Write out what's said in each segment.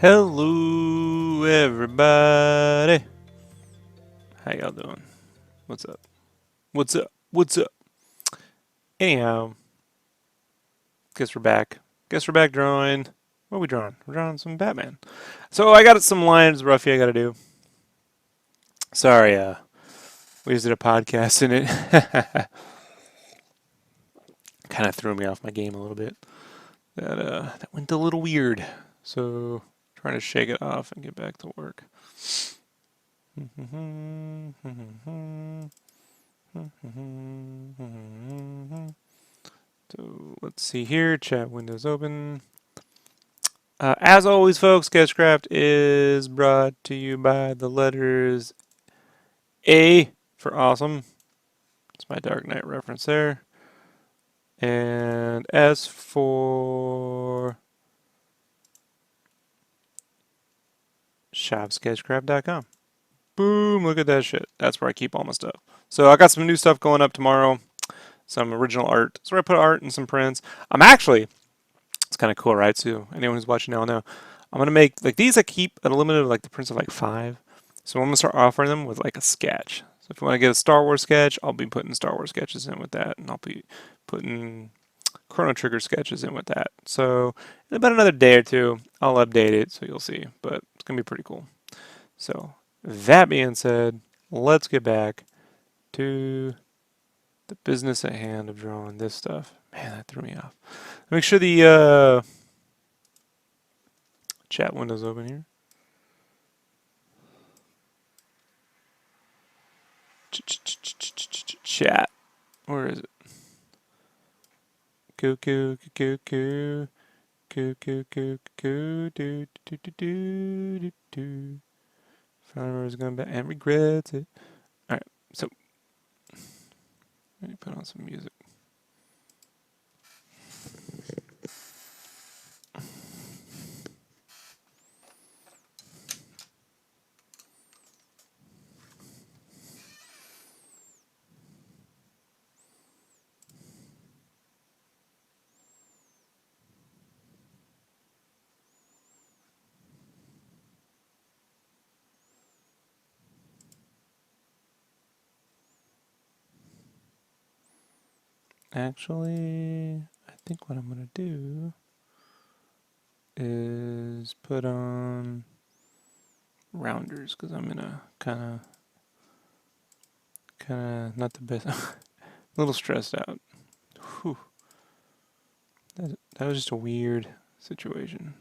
Hello, everybody. How y'all doing? What's up? What's up? What's up? Anyhow, guess we're back. Guess we're back drawing. What are we drawing? We're drawing some Batman. So I got some lines, Ruffy, I gotta do. Sorry, we just did a podcast and it kind of threw me off my game a little bit. That went a little weird. So trying to shake it off and get back to work. So let's see here. Chat windows open. As always, folks, SketchCraft is brought to you by the letters A for awesome. It's my Dark Knight reference there. And S for shopsketchcraft.com. Boom, look at that shit. That's where I keep all my stuff. So I got some new stuff going up tomorrow. Some original art. So I put art and some prints. It's kind of cool, right? So anyone who's watching now will know. I'm going to make, like these I keep at a limit of like the prints of like 5. So I'm going to start offering them with like a sketch. So if you want to get a Star Wars sketch, I'll be putting Star Wars sketches in with that. And I'll be putting Chrono Trigger sketches in with that. So in about another day or two, I'll update it so you'll see. But it's going to be pretty cool. So that being said, let's get back to the business at hand of drawing this stuff. Man, that threw me off. Make sure the chat window's open here. Chat. Where is it? Cuckoo, cuckoo, cuckoo, cuckoo, cuckoo, do do do do do do. Farmer's going back and regrets it. All right, so let me put on some music. Actually, I think what I'm going to do is put on rounders because I'm in a kind of not the best, a little stressed out. Whew. That was just a weird situation.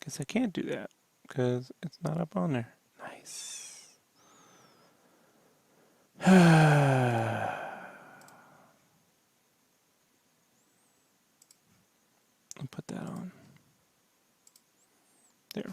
Guess I can't do that because it's not up on there. Nice. I'll put that on. There.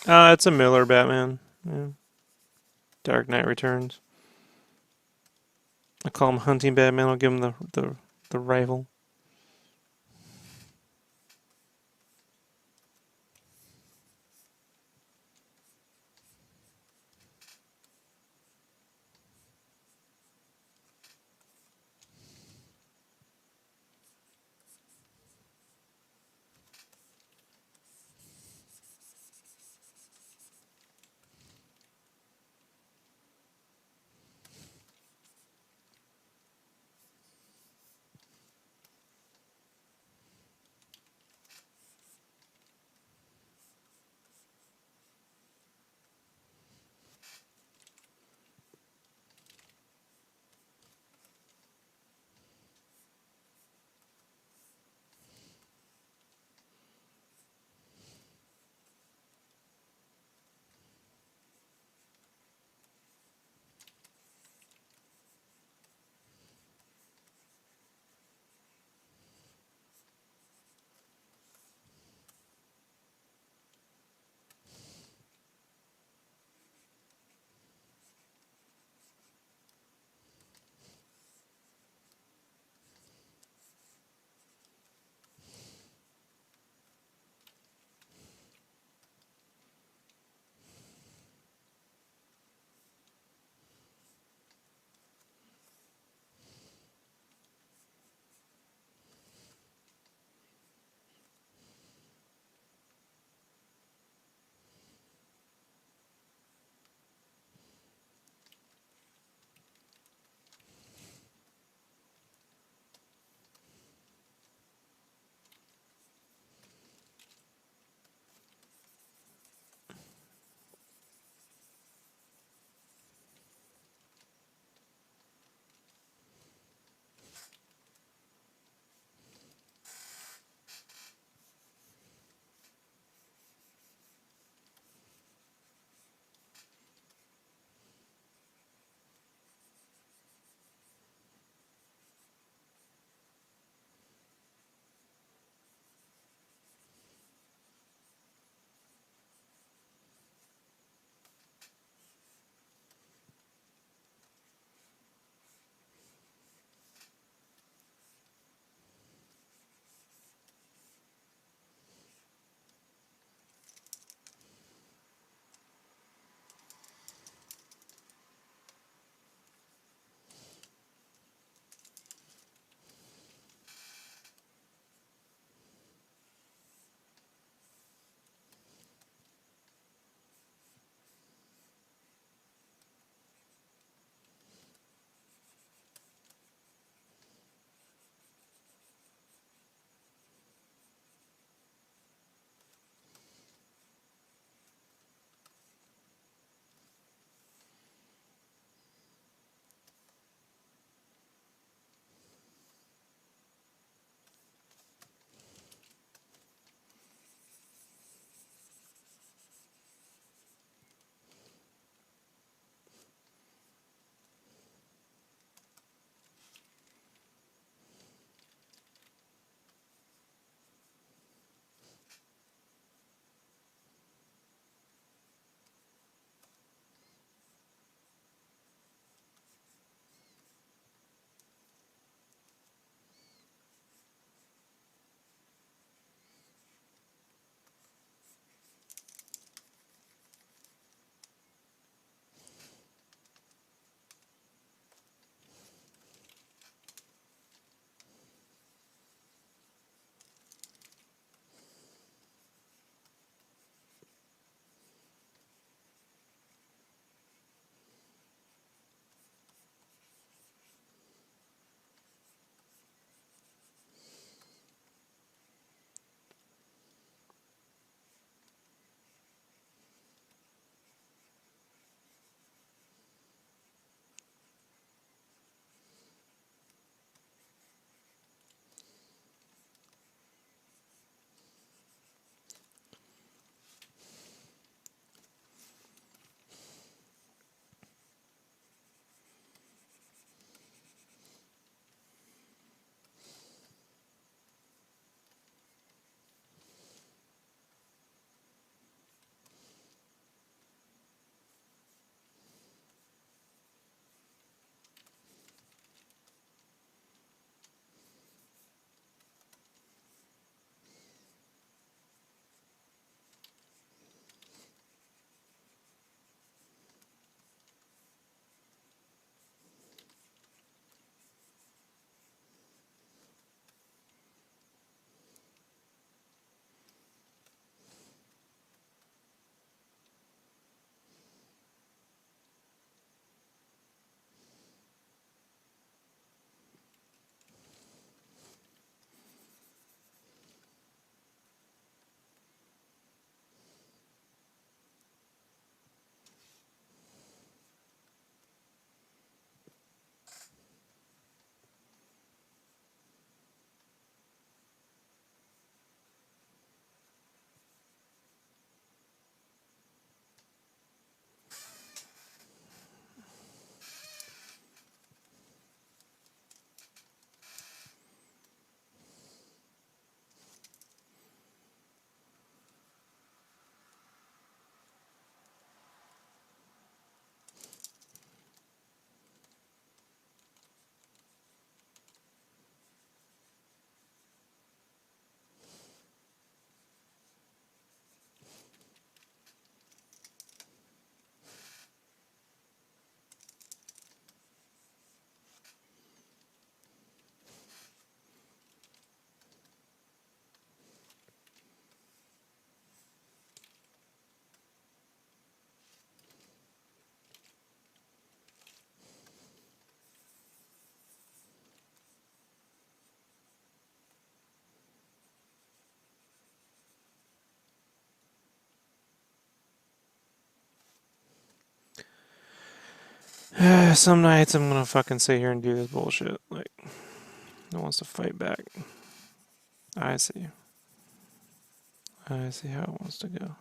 It's a Miller Batman. Yeah. Dark Knight Returns. I call him Hunting Batman. I'll give him the rival. Some nights I'm gonna fucking sit here and do this bullshit. Like, no one wants to fight back. I see. I see how it wants to go.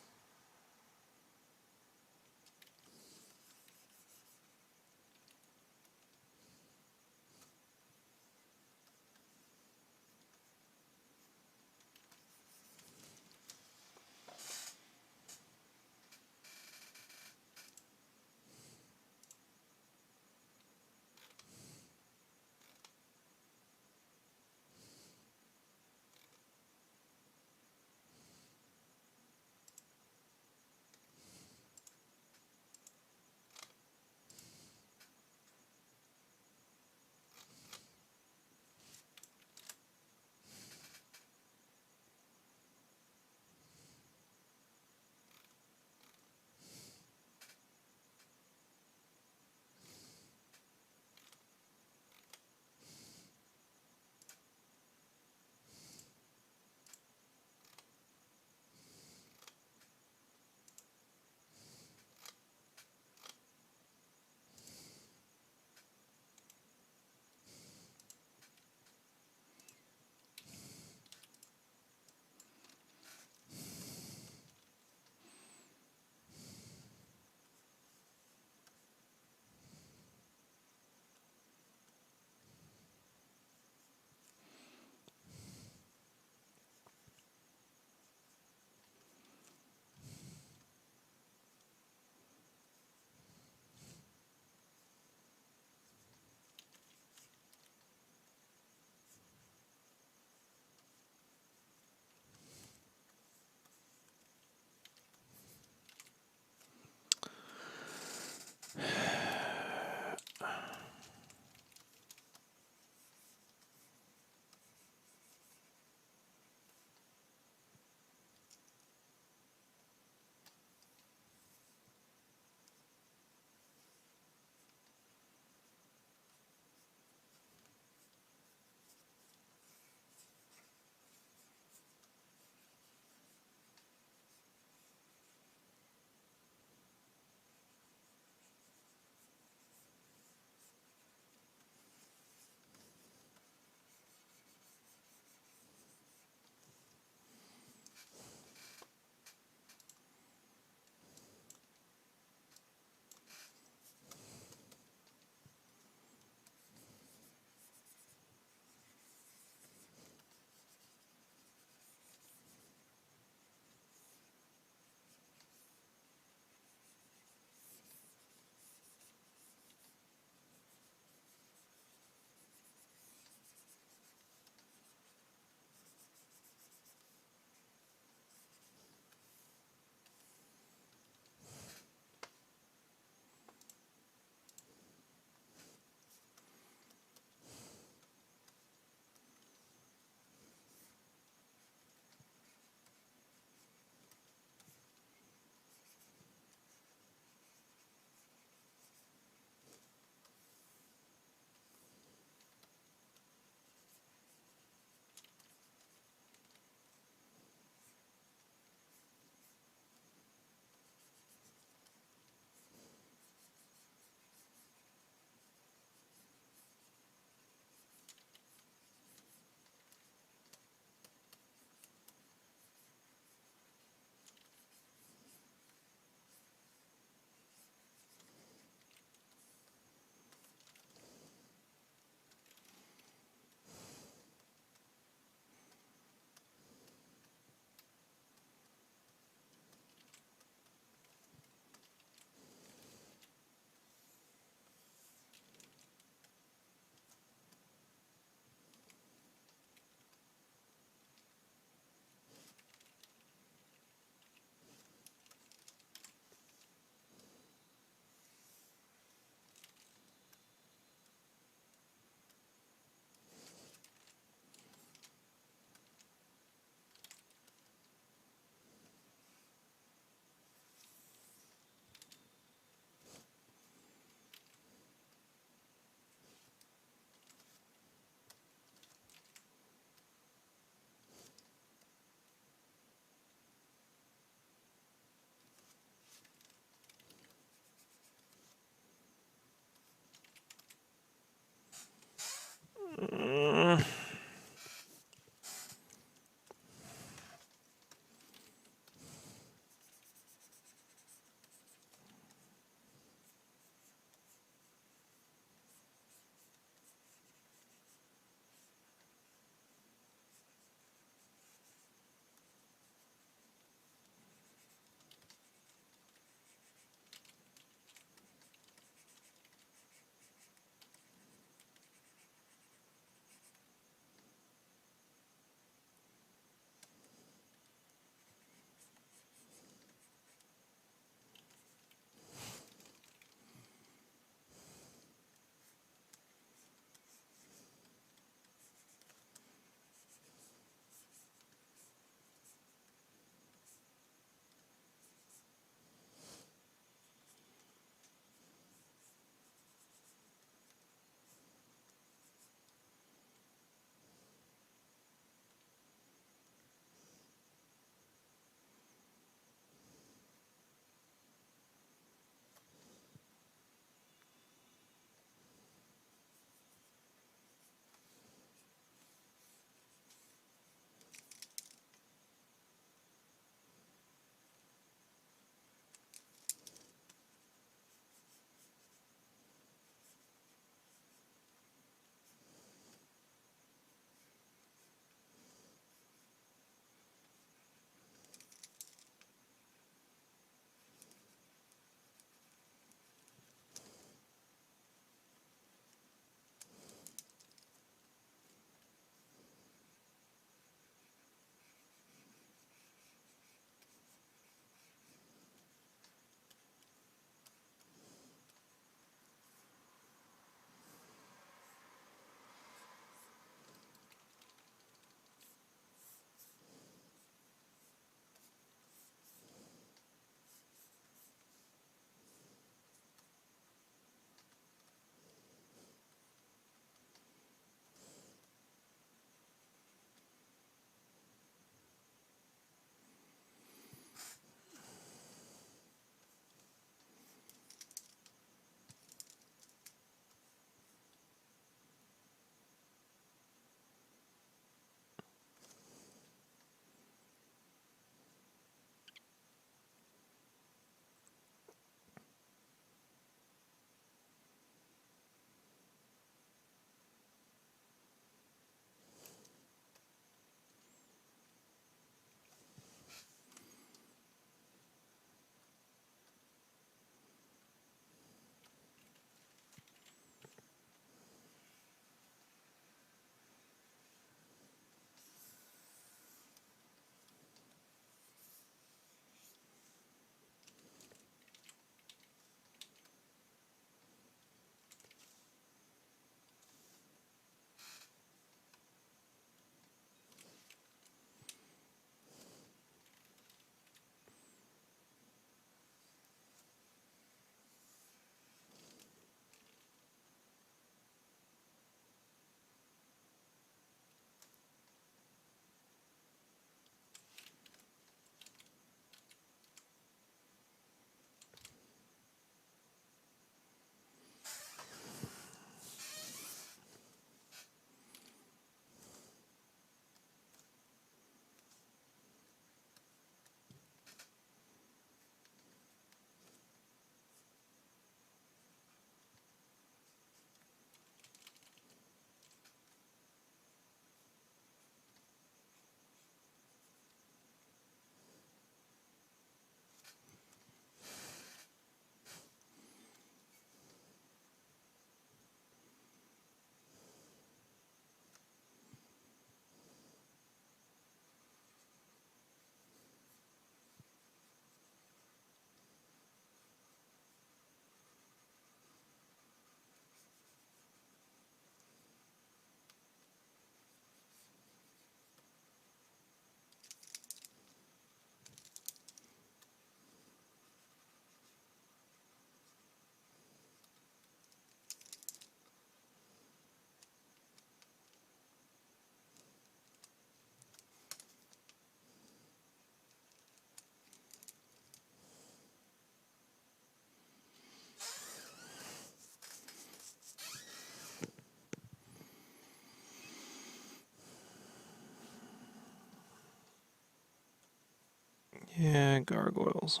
Yeah, gargoyles.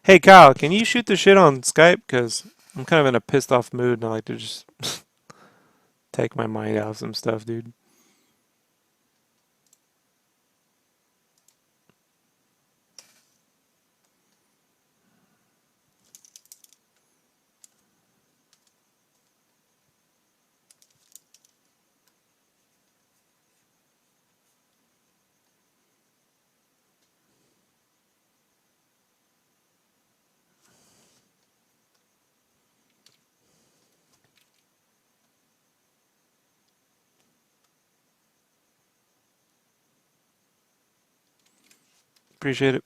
Hey Kyle, can you shoot the shit on Skype? Cause I'm kind of in a pissed off mood and I like to just take my mind out of some stuff, dude. Appreciate it.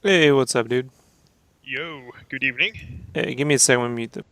Hey, what's up, dude? Yo, good evening. Hey, give me a second. Let me mute the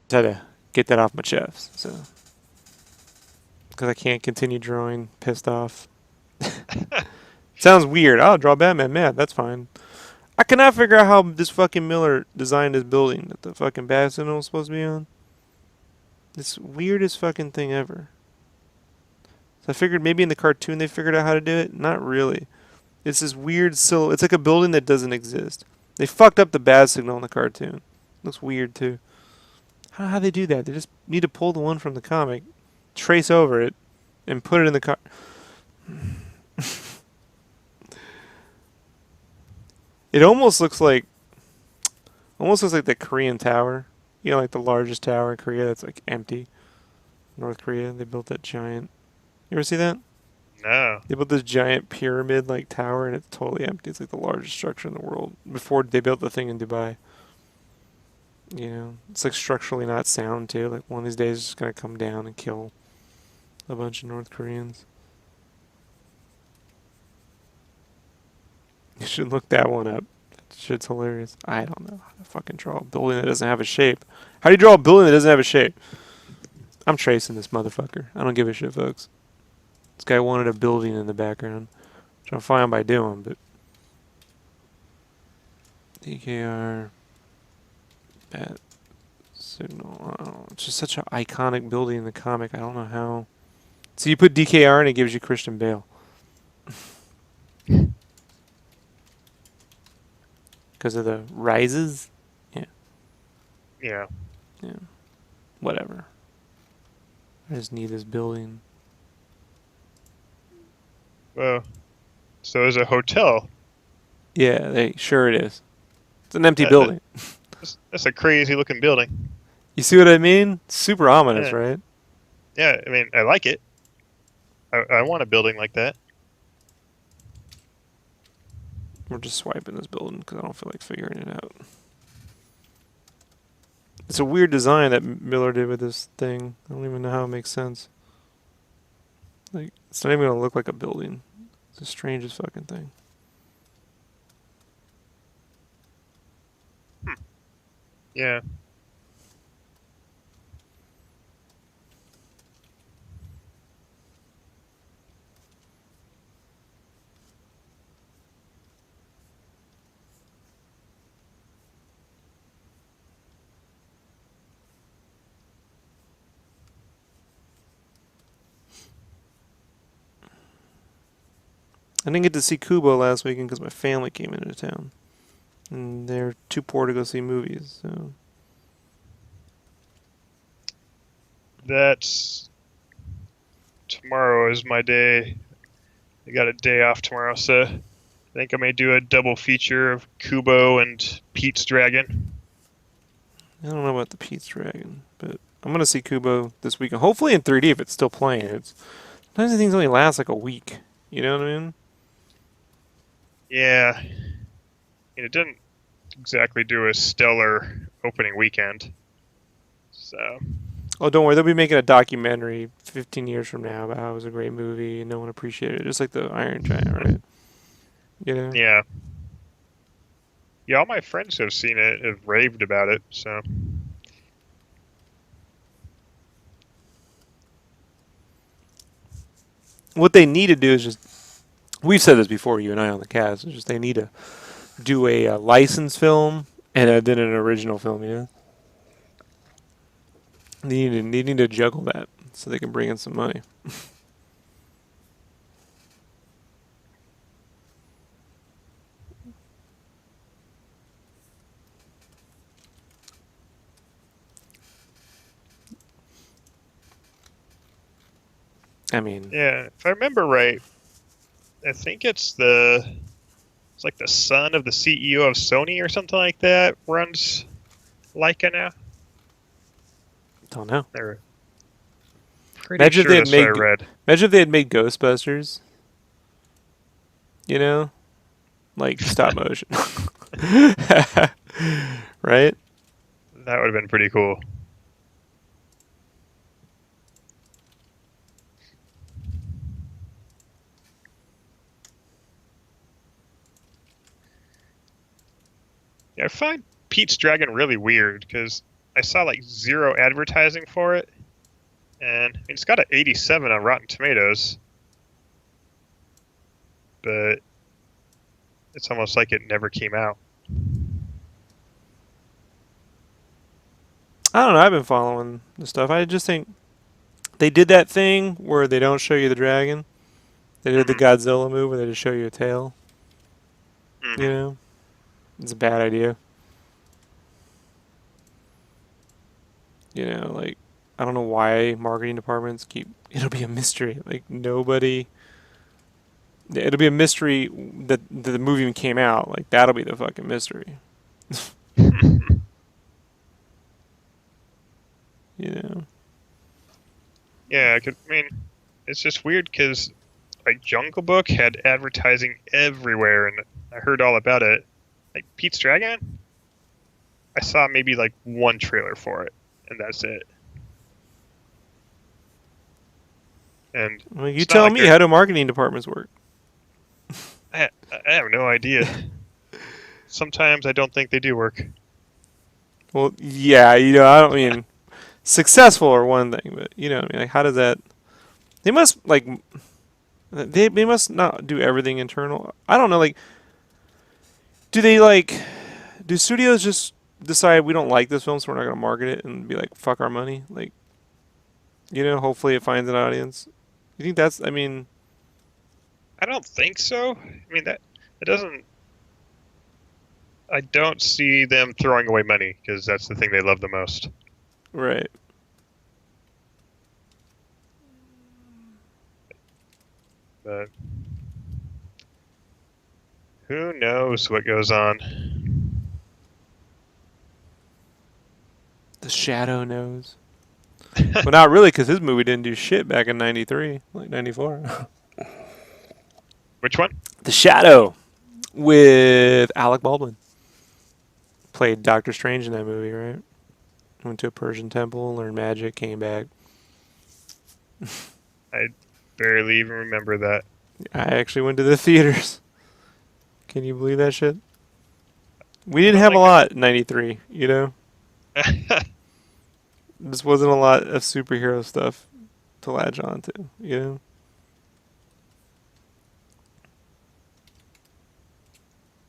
Just had to get that off my chest. So, because I can't continue drawing pissed off. Sounds weird. I'll draw Batman mad. That's fine. I cannot figure out how this fucking Miller designed this building that the fucking bat signal is supposed to be on. It's weirdest fucking thing ever. So I figured maybe in the cartoon they figured out how to do it. Not really. It's this weird silhouette. It's like a building that doesn't exist. They fucked up the bat signal in the cartoon. Looks weird too. How they do that? They just need to pull the one from the comic, trace over it, and put it in the car. It almost looks like the Korean tower. You know, like the largest tower in Korea that's like empty. North Korea, they built that giant. You ever see that? No. They built this giant pyramid like tower and it's totally empty. It's like the largest structure in the world. Before they built the thing in Dubai. You know, it's like structurally not sound too. Like one of these days it's just gonna come down and kill a bunch of North Koreans. You should look that one up. That shit's hilarious. I don't know how to fucking draw a building that doesn't have a shape. How do you draw a building that doesn't have a shape? I'm tracing this motherfucker. I don't give a shit, folks. This guy wanted a building in the background, which I'm fine by doing, but DKR bat signal. Oh, it's just such an iconic building in the comic. I don't know how. So you put DKR and it gives you Christian Bale. Because of the rises? Yeah. Yeah. Yeah. Whatever. I just need this building. Well, so there's a hotel. Yeah, sure it is. It's an empty That, that, building. that's a crazy looking building. You see what I mean? Super ominous, Yeah. right? Yeah. I mean, I like it. I want a building like that. We're just swiping this building because I don't feel like figuring it out. It's a weird design that Miller did with this thing. I don't even know how it makes sense. Like, it's not even gonna look like a building. It's the strangest fucking thing. Yeah. I didn't get to see Kubo last weekend because my family came into town, and they're too poor to go see movies. So That's tomorrow is my day. I got a day off tomorrow, so I think I may do a double feature of Kubo and Pete's Dragon. I don't know about the Pete's Dragon, but I'm gonna see Kubo this weekend. Hopefully in 3D if it's still playing. It's sometimes these things only last like a week. You know what I mean? Yeah. And it didn't exactly do a stellar opening weekend. So, Oh, don't worry. They'll be making a documentary 15 years from now about how it was a great movie and no one appreciated it, just like the Iron Giant, right? You know? yeah. Yeah, all my friends who have seen it have raved about it, so. What they need to do is just. We've said this before, you and I on the cast. It's just they need to do a licensed film and then an original film, you know? They need to juggle that so they can bring in some money. I mean, Yeah, if I remember right, I think it's like the son of the CEO of Sony or something like that runs Leica now. don't know. They're pretty Imagine if sure they had that's what I made. read. Imagine if they had made Ghostbusters. You know, like stop motion. Right? That would have been pretty cool. Yeah, I find Pete's Dragon really weird because I saw like zero advertising for it, and I mean, it's got an 87 on Rotten Tomatoes, but it's almost like it never came out. I don't know. I've been following the stuff. I just think they did that thing where they don't show you the dragon. They did the Hmm. Godzilla move where they just show you a tail. You Hmm. know, it's a bad idea. You know, like I don't know why marketing departments keep. It'll be a mystery. Like nobody. It'll be a mystery that the movie even came out. Like that'll be the fucking mystery. You know. Yeah, I mean, it's just weird because like Jungle Book had advertising everywhere, and I heard all about it. Like Pete's Dragon, I saw maybe like one trailer for it, and that's it. And Well, you it's not tell like me, how do marketing departments work? I have no idea. Sometimes I don't think they do work. Well, yeah, you know, I don't mean successful or one thing, but you know, what I mean, like, how does that? They must like they must not do everything internal. I don't know. Like, do they like do studios just decide we don't like this film, so we're not going to market it and be like fuck our money? Like, you know, hopefully it finds an audience. You think that's? I mean, I don't think so. I mean that it doesn't. I don't see them throwing away money because that's the thing they love the most. right? But who knows what goes on? The Shadow knows. Well, not really, because his movie didn't do shit back in '93, like '94. Which one? The Shadow with Alec Baldwin played Doctor Strange in that movie, right? Went to a Persian temple, learned magic, came back. I barely even remember that. I actually went to the theaters. Can you believe that shit? We I didn't don't have a think lot in '93, you know? I. This wasn't a lot of superhero stuff to latch on to, you know?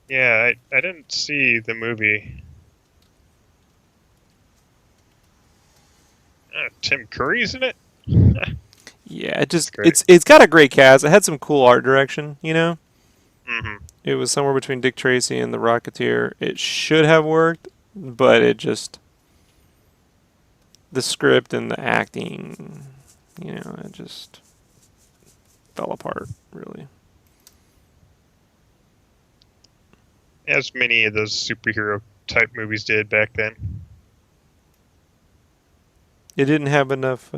Yeah, I didn't see the movie. Tim Curry's in it. Yeah, it That's just great. it's got a great cast. It had some cool art direction, you know? Hmm. It was somewhere between Dick Tracy and The Rocketeer. It should have worked, but it just the script and the acting, you know, it just fell apart, really. As many of those superhero type movies did back then. It didn't have enough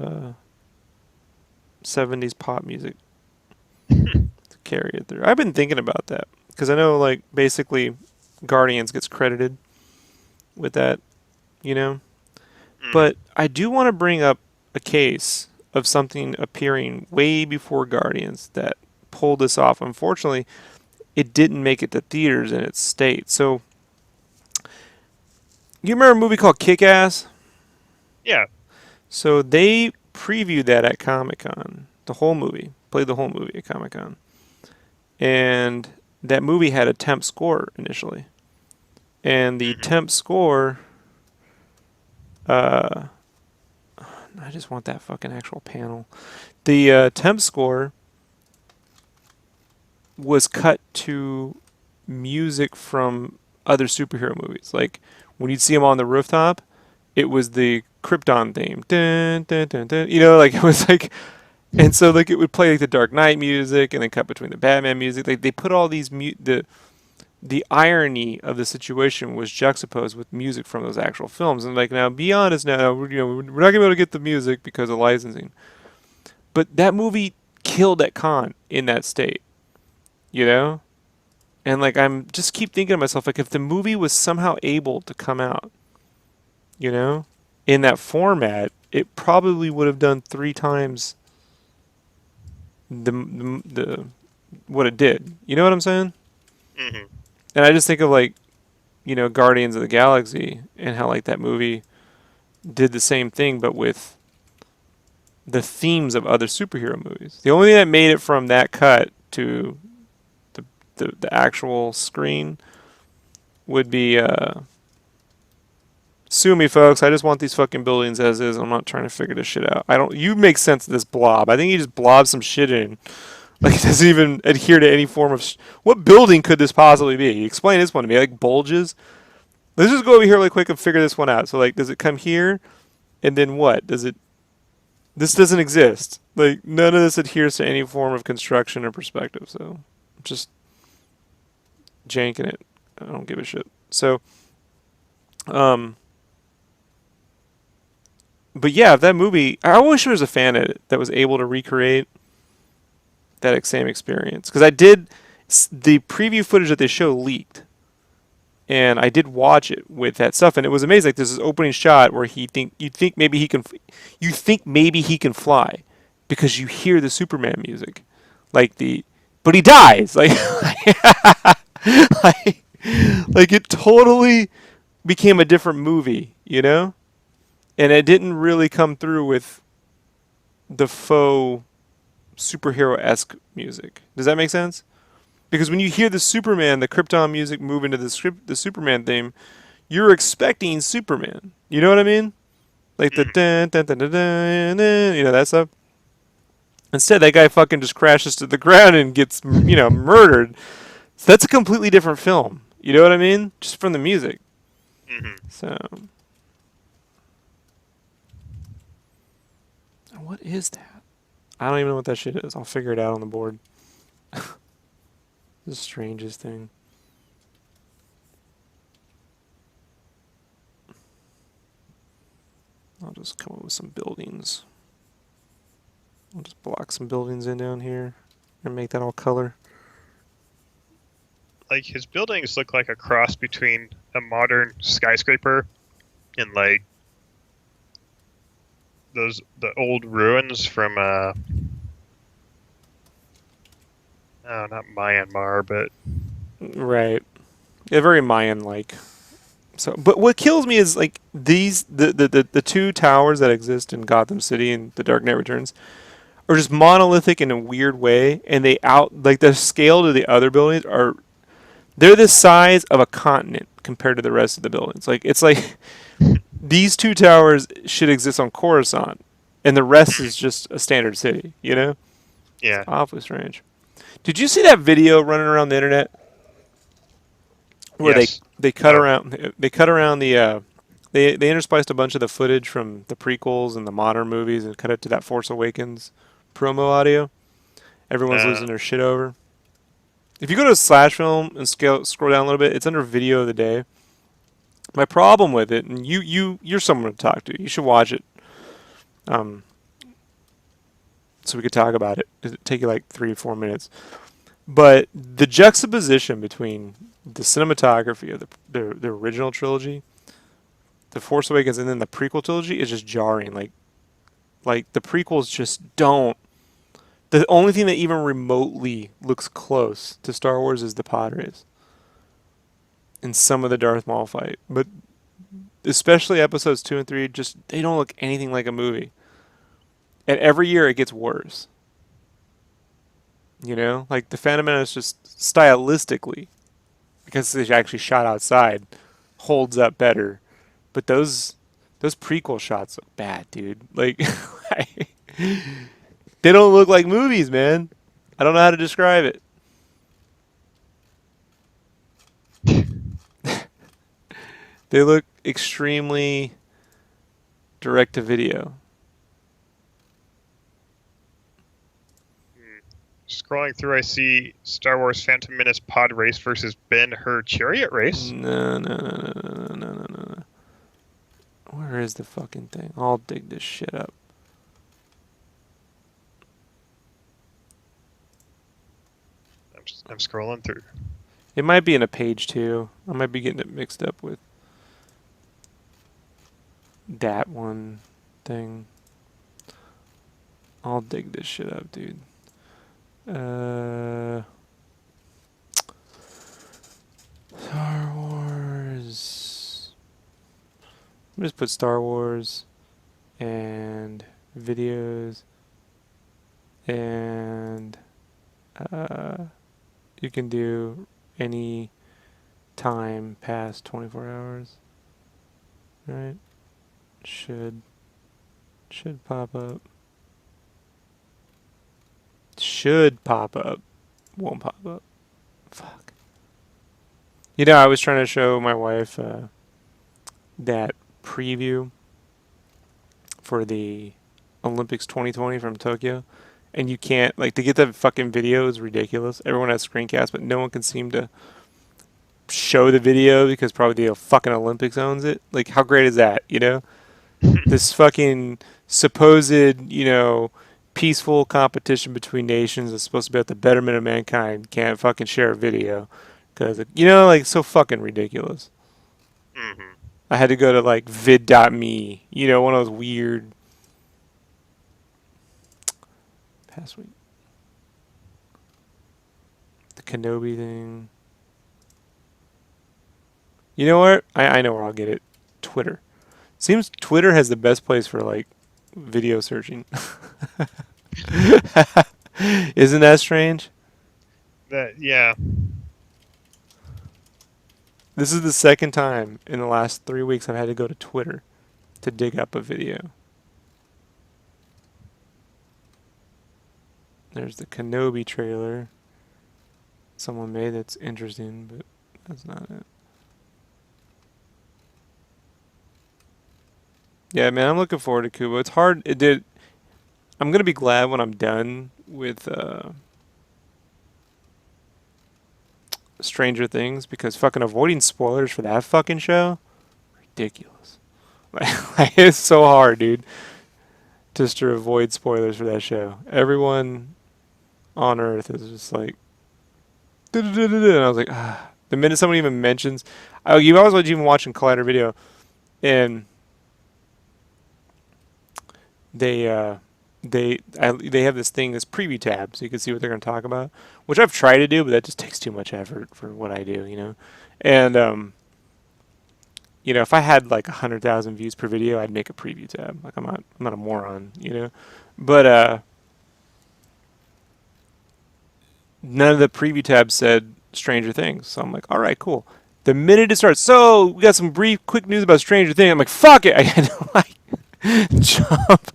70s pop music to carry it through. I've been thinking about that because I know, like, basically Guardians gets credited with that, you know? Hmm. But I do want to bring up a case of something appearing way before Guardians that pulled this off. Unfortunately, it didn't make it to theaters in its state. So, you remember a movie called Kick Ass? Yeah. So, they previewed that at Comic Con. The whole movie. Played the whole movie at Comic Con. And that movie had a temp score initially. And the Hmm. temp score. Uh, I just want that fucking actual panel. The temp score was cut to music from other superhero movies. Like when you'd see him on the rooftop, it was the Krypton theme. Dun, dun, dun, dun. You know, like it was like, and so like it would play like the Dark Knight music, and then cut between the Batman music. Like they put all these the irony of the situation was juxtaposed with music from those actual films. And like now, be honest, now you know we're not gonna be able to get the music because of licensing. But that movie killed at con in that state. You know, and like I'm just keep thinking to myself, like if the movie was somehow able to come out, you know, in that format, it probably would have done 3 times the what it did. You know what I'm saying? Hmm. And I just think of like, you know, Guardians of the Galaxy and how like that movie did the same thing, but with the themes of other superhero movies. The only thing that made it from that cut to the the actual screen would be sue me, folks. I just want these fucking buildings as is. I'm not trying to figure this shit out. I don't. You make sense of this blob. I think he just blobs some shit in. Like it doesn't even adhere to any form of. What building could this possibly be? Explain this one to me. Like bulges. Let's just go over here really quick and figure this one out. So like, does it come here, and then what? Does it? This doesn't exist. Like none of this adheres to any form of construction or perspective. So, just janking it. I don't give a shit. So, um, but yeah, if that movie, I wish there was a fan edit that was able to recreate that same experience. Because I did, the preview footage that they show leaked, and I did watch it with that stuff, and it was amazing. Like, there's this opening shot where you think maybe he can, you think maybe he can fly, because you hear the Superman music, like but he dies. Like, like, like it totally became a different movie, you know? And it didn't really come through with the faux superhero esque music. Does that make sense? Because when you hear the Superman, the Krypton music move into the Superman theme, you're expecting Superman. You know what I mean? Like the Mhm. dun, dun, dun, dun, dun, dun, you know that stuff. Instead, that guy fucking just crashes to the ground and gets murdered. So that's a completely different film. You know what I mean? Just from the music. Mhm. So what is that? I don't even know what that shit is. I'll figure it out on the board. The strangest thing. I'll just come up with some buildings. I'll just block some buildings in down here and make that all color. Like his buildings look like a cross between a modern skyscraper and like the old ruins from oh, not Myanmar, but Right. Yeah, very Mayan like. So, but what kills me is like the two towers that exist in Gotham City and The Dark Knight Returns are just monolithic in a weird way, and they out like the scale to the other buildings are they're the size of a continent compared to the rest of the buildings. Like it's like these two towers should exist on Coruscant, and the rest is just a standard city. You know, it's yeah. awfully strange. Did you see that video running around the internet where Yes. they cut No. around the they interspliced a bunch of the footage from the prequels and the modern movies and cut it to that Force Awakens promo audio? Everyone's losing No. their shit over. If you go to Slash Film and scroll down a little bit, it's under Video of the Day. My problem with it, and you're someone to talk to. You should watch it, um, so we could talk about it. It'd take you like 3 or 4 minutes. But the juxtaposition between the cinematography of the original trilogy, the Force Awakens, and then the prequel trilogy is just jarring. Like the prequels just don't. The only thing that even remotely looks close to Star Wars is the Padres and some of the Darth Maul fight, but especially episodes 2 and 3, just they don't look anything like a movie. And every year it gets worse. You know, like the Phantom Menace just stylistically, because they actually shot outside, holds up better. But those prequel shots look bad, dude. Like they don't look like movies, man. I don't know how to describe it. They look extremely direct to video. Hmm. Scrolling through, I see Star Wars Phantom Menace pod race versus Ben Hur chariot race. No, no, no, no, no, no, no, no, no. Where is the fucking thing? I'll dig this shit up. I'm scrolling through. It might be in a page too. I might be getting it mixed up with that one thing. I'll dig this shit up, dude. Uh, Star Wars. Just put Star Wars and videos and uh, you can do any time past 24 hours, right? Should should pop up. Should pop up. Won't pop up. Fuck. You know, I was trying to show my wife that preview for the Olympics 2020 from Tokyo, and you can't like to get the fucking video is ridiculous. Everyone has screencasts, but no one can seem to show the video because probably the fucking Olympics owns it. Like, how great is that? You know, this fucking supposed peaceful competition between nations that's supposed to be at the betterment of mankind can't fucking share a video because like so fucking ridiculous. Hmm. I had to go to like vid.me, one of those weird past week. The Kenobi thing. You know what? I know where I'll get it. Twitter. Seems Twitter has the best place for like video searching. Isn't that strange? That yeah. This is the second time in the last 3 weeks I've had to go to Twitter to dig up a video. There's the Kenobi trailer. Someone made that's interesting, but that's not it. Yeah, man, I'm looking forward to Kubo. It's hard. It did. I'm gonna be glad when I'm done with Stranger Things because fucking avoiding spoilers for that fucking show, ridiculous. Like it's so hard, dude, just to avoid spoilers for that show. Everyone on Earth is just like, and I was like, ah. The minute someone even mentions, oh, you always was even watching Collider Video, and they they have this thing, this preview tab, so you can see what they're going to talk about, which I've tried to do, but that just takes too much effort for what I do. And if I had like 100,000 views per video, I'd make a preview tab. Like I'm not a moron. But none of the preview tabs said Stranger Things, so I'm like, all right, cool. The minute it starts, so we got some brief, quick news about Stranger Things. I'm like, fuck it, I had to like jump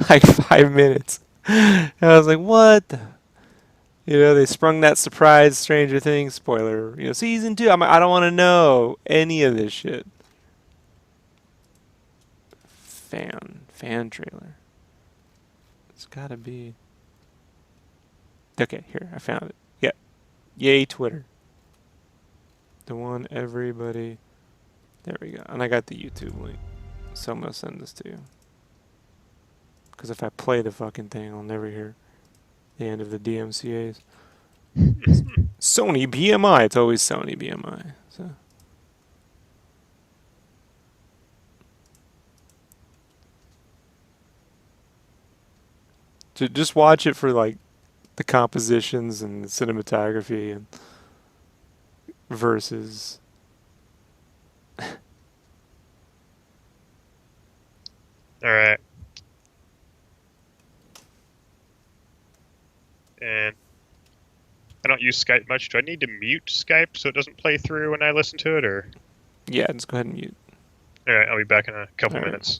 like 5 minutes. And I was like, what? They sprung that surprise Stranger Things spoiler. Season 2. I don't want to know any of this shit. Fan trailer. It's gotta be. Okay, here I found it. Yeah, yay Twitter. The one everybody. There we go. And I got the YouTube link, so I'm gonna send this to you. Because if I play the fucking thing, I'll never hear the end of the DMCA's. Sony BMI. It's always Sony BMI. So. Just watch it for like the compositions and the cinematography and versus. All right. And I don't use Skype much. Do I need to mute Skype so it doesn't play through when I listen to it, or? Yeah, just go ahead and mute. All right, I'll be back in a couple All right. minutes.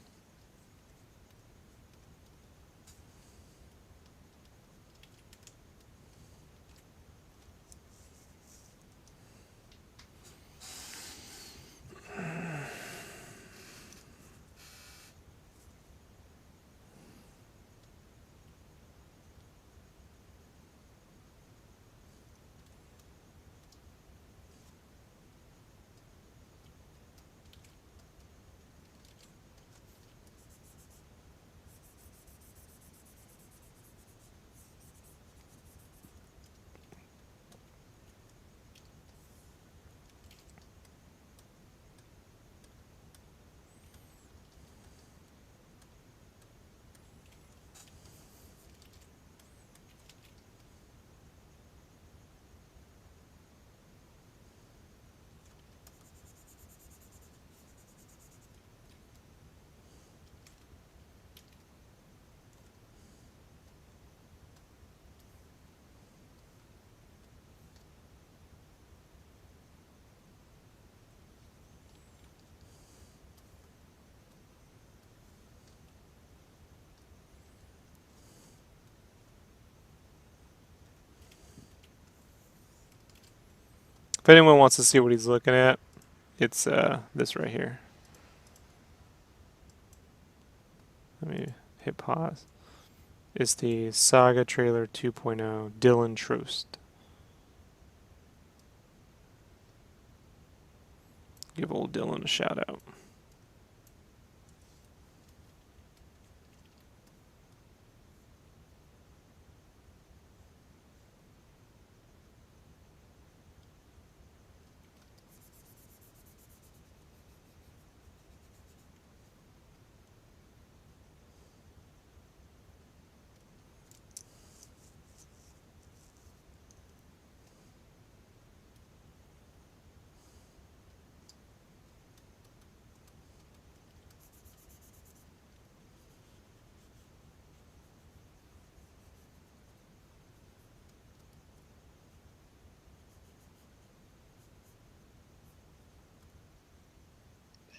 If anyone wants to see what he's looking at, it's this right here. Let me hit pause. It's the Saga Trailer 2.0 Dylan Trost. Give old Dylan a shout out.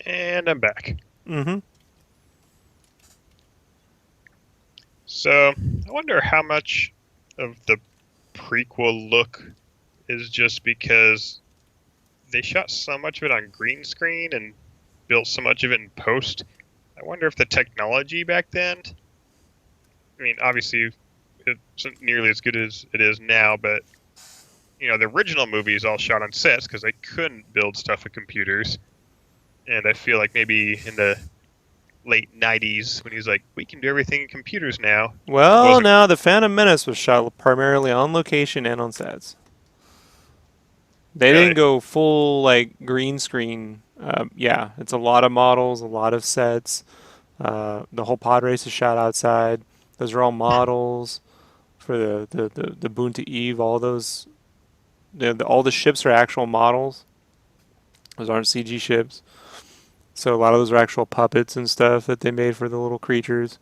And I'm back. Mm-hmm. So I wonder how much of the prequel look is just because they shot so much of it on green screen and built so much of it in post. I wonder if the technology back then, I mean, obviously it isn't nearly as good as it is now, but the original movies all shot on sets because they couldn't build stuff with computers. And I feel like maybe in the late 90s when he's like, we can do everything in computers now. It Well, wasn't. now the Phantom Menace was shot primarily on location and on sets. They didn't Really? go full like green screen. Yeah, it's a lot of models, a lot of sets. The whole pod race is shot outside. Those are all models for the Boonta Eve. All those, all the ships are actual models. Those aren't CG ships. So a lot of those are actual puppets and stuff that they made for the little creatures.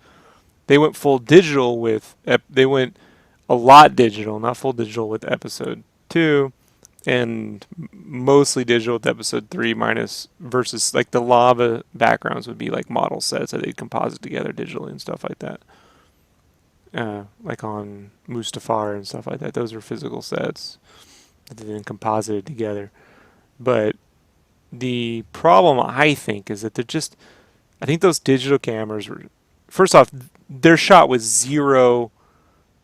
They went full digital with. They went a lot digital, not full digital with episode 2, and mostly digital with episode 3 minus versus like the lava backgrounds would be like model sets that they'd composite together digitally and stuff like that. Like on Mustafar and stuff like that. Those are physical sets that they then composited together. But the problem I think is that they're just. I think those digital cameras were. First off, they're shot with zero.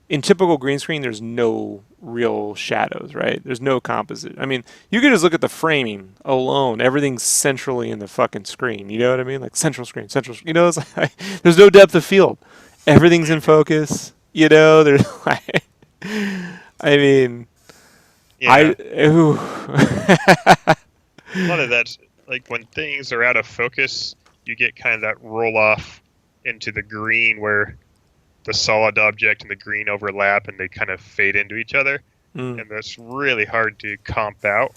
In typical green screen, there's no real shadows, right? There's no composite. I mean, you could just look at the framing alone. Everything's centrally in the fucking screen. You know what I mean? Like central screen, central. It's like there's no depth of field. Everything's in Hmm. focus. There's like, I mean, I Yeah. ooh. A lot of that's like when things are out of focus, you get kind of that roll off into the green where the solid object and the green overlap and they kind of fade into each other. Mm, And that's really hard to comp out,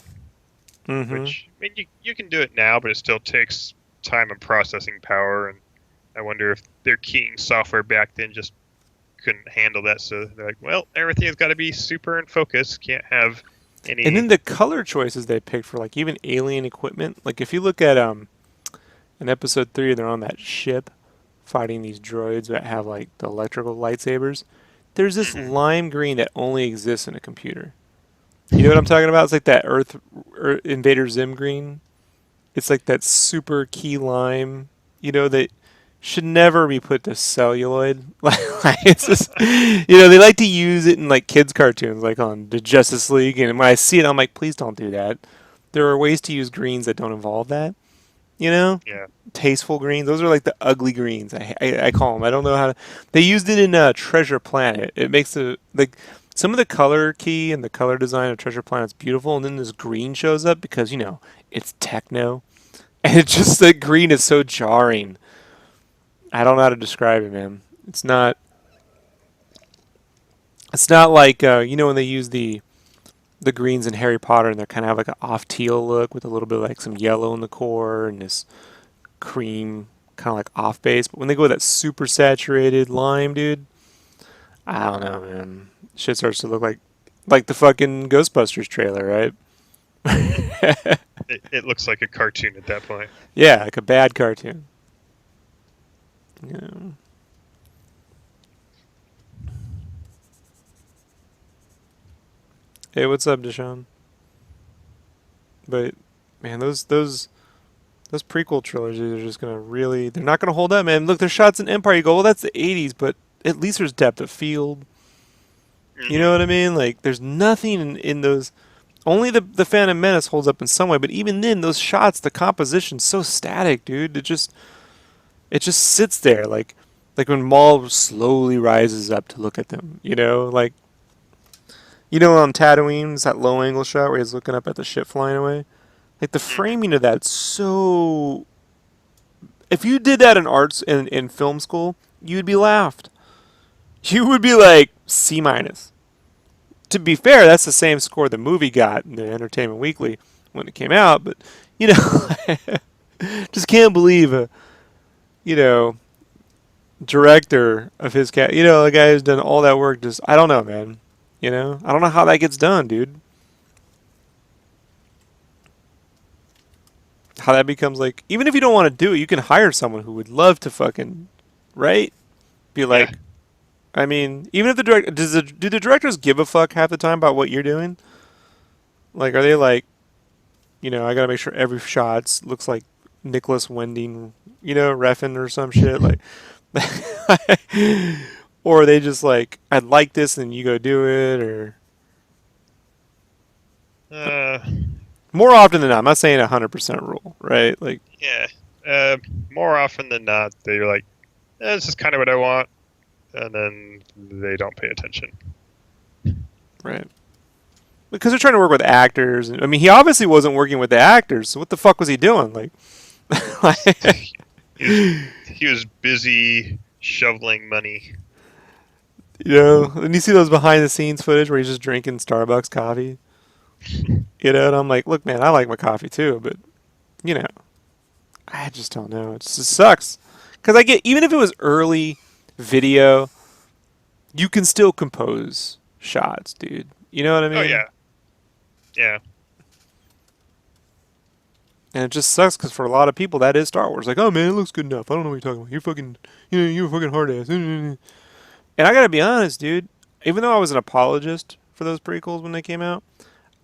mm-hmm. which, I mean, you can do it now, but it still takes time and processing power. And I wonder if their keying software back then just couldn't handle that. So they're like, well, everything's got to be super in focus. Can't have And then any. the color choices they picked for like even alien equipment. Like if you look at in episode 3, they're on that ship fighting these droids that have like the electrical lightsabers. There's this Mhm. lime green that only exists in a computer. You know what I'm talking about? It's like that Earth Invader Zim green. It's like that super key lime. That should never be put to celluloid. Like it's just, they like to use it in like kids cartoons, like on the Justice League. And when I see it, I'm like, please don't do that. There are ways to use greens that don't involve that. You know, Yeah. tasteful greens. Those are like the ugly greens. I call them. I don't know how to. They used it in Treasure Planet. It makes the like some of the color key and the color design of Treasure Planet's beautiful, and then this green shows up because it's techno, and it's just the green is so jarring. I don't know how to describe it, man. It's not. It's not like when they use the greens in Harry Potter and they're kind of have like an off teal look with a little bit of like some yellow in the core and this cream kind of like off base. But when they go with that super saturated lime, dude, I don't know, man. Shit starts to look like the fucking Ghostbusters trailer, right? Hmm. It looks like a cartoon at that point. Yeah, like a bad cartoon. Yeah. Hey, what's up, Deshaun? But man, those prequel trilogies are just gonna really, they're not gonna hold up, man. Look, there's shots in Empire. You go, well, that's the '80s, but at least there's depth of field. You know what I Hmm. mean? Like, there's nothing in those. Only the Phantom Menace holds up in some way, but even then, those shots, the composition's so static, dude. It just sits there, like when Maul slowly rises up to look at them. Like on Tatooine's that low angle shot where he's looking up at the ship flying away. Like the Hmm. framing of that's so. If you did that in arts in film school, you'd be laughed. You would be like C minus. To be fair, that's the same score the movie got in the Entertainment Weekly when it came out. But you know, just can't believe a you know director of his cat. The guy who's done all that work. Just I don't know, man. I don't know how that gets done, dude. How that becomes like even if you don't want to do it, you can hire someone who would love to fucking right be Yeah. like. I mean, even if the director do the directors give a fuck half the time about what you're doing? Like, are they like, I gotta make sure every shot looks like Nicholas Winding, Refn or some shit. Like, or are they just like, I'd like this, and you go do it, or Uh, more often than not. I'm not saying 100% rule, right? Like, yeah. Uh, More often than not, they're like, "This is kind of what I want," and then they don't pay attention. right? Because they're trying to work with actors. And, I mean, he obviously wasn't working with the actors. So what the fuck was he doing? Like, He was he was busy shoveling money. and you see those behind the scenes footage where he's just drinking Starbucks coffee. And I'm like, look, man, I like my coffee too, but you know, I just don't know. It just sucks because I get even if it was early video, you can still compose shots, dude. You know what I Oh mean? yeah, yeah. And it just sucks because for a lot of people, that is Star Wars. Like, oh man, it looks good enough. I don't know what you're talking about. You're fucking, you're a fucking hard ass. And I gotta be honest, dude. Even though I was an apologist for those prequels when they came out,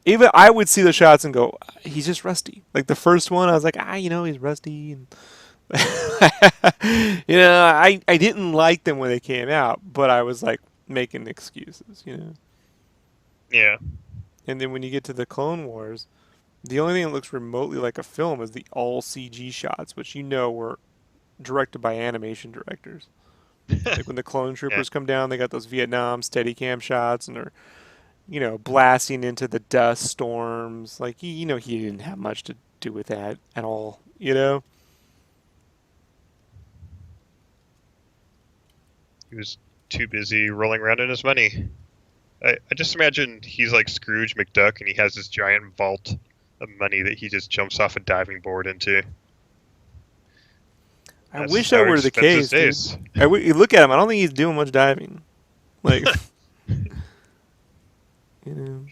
even I would see the shots and go, he's just rusty. Like the first one, I was like, he's rusty. And I didn't like them when they came out, but I was like making excuses. Yeah. And then when you get to the Clone Wars, the only thing that looks remotely like a film is the all CG shots, which were directed by animation directors. Like when the clone Yeah. troopers come down, they got those Vietnam Steadicam shots, and they're blasting into the dust storms. Like he didn't have much to do with that at all. He was too busy rolling around in his money. I just imagine he's like Scrooge McDuck and he has this giant vault of money that he just jumps off a diving board into. I That's wish that how he were the spends his case, dude. days. You look at him. I don't think he's doing much diving. Like, you know,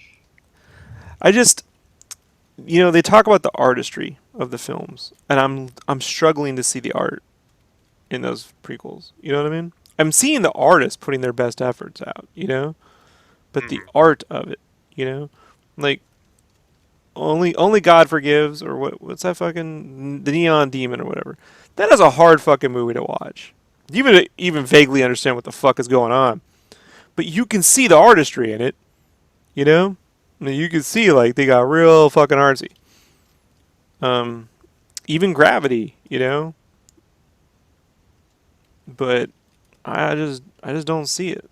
I just, they talk about the artistry of the films, and I'm struggling to see the art in those prequels. You know what I mean? I'm seeing the artists putting their best efforts out. But the Hmm. art of it, you know, like only God forgives, or what's that fucking the Neon Demon or whatever. That is a hard fucking movie to watch. You even vaguely understand what the fuck is going on, but you can see the artistry in it. You know, I mean, you can see like they got real fucking artsy. Um, even Gravity, but I just don't see it.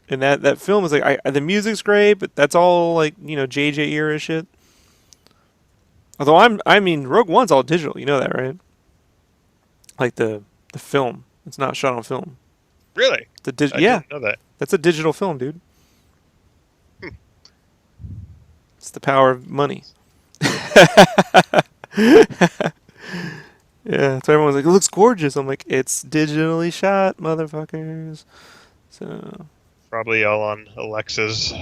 And that film is like the music's great, but that's all like JJ era shit. Although I mean Rogue One's all digital, you know that, right? Like the film, it's not shot on film. Really? I Yeah, didn't know that. that's a digital film, dude. Hmm. It's the power of money. Yeah, so everyone's like, it looks gorgeous. I'm like, it's digitally shot, motherfuckers. So Probably all on Alexa's.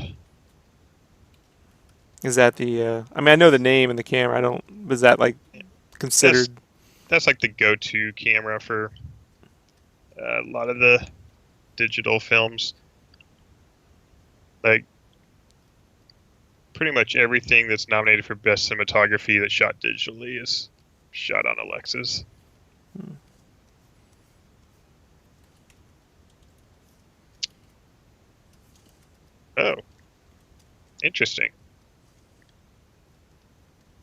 is that the? I mean, I know the name and the camera. I don't. Was that like That's considered? that's like the go-to camera for a lot of the digital films. Like pretty much everything that's nominated for best cinematography that's shot digitally is shot on Alexas. Oh, interesting.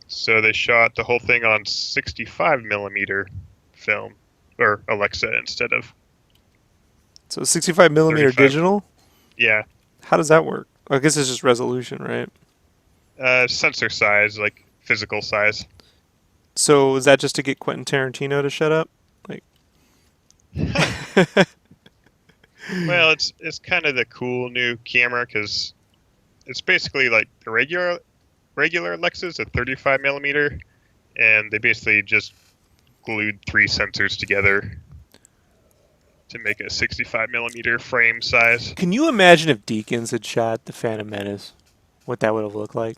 So they shot the whole thing on 65 millimeter film or Alexa instead of So 65 millimeter 35. digital. Yeah, How does that work? I guess it's just resolution, right? sensor size, like physical size. So is that just to get Quentin Tarantino to shut up? Like, Well, it's kind of the cool new camera because it's basically like the regular Alexas at 35 millimeter, and they basically just glued three sensors together to make a 65 millimeter frame size. can you imagine if Deakins had shot the Phantom Menace? What that would have looked like?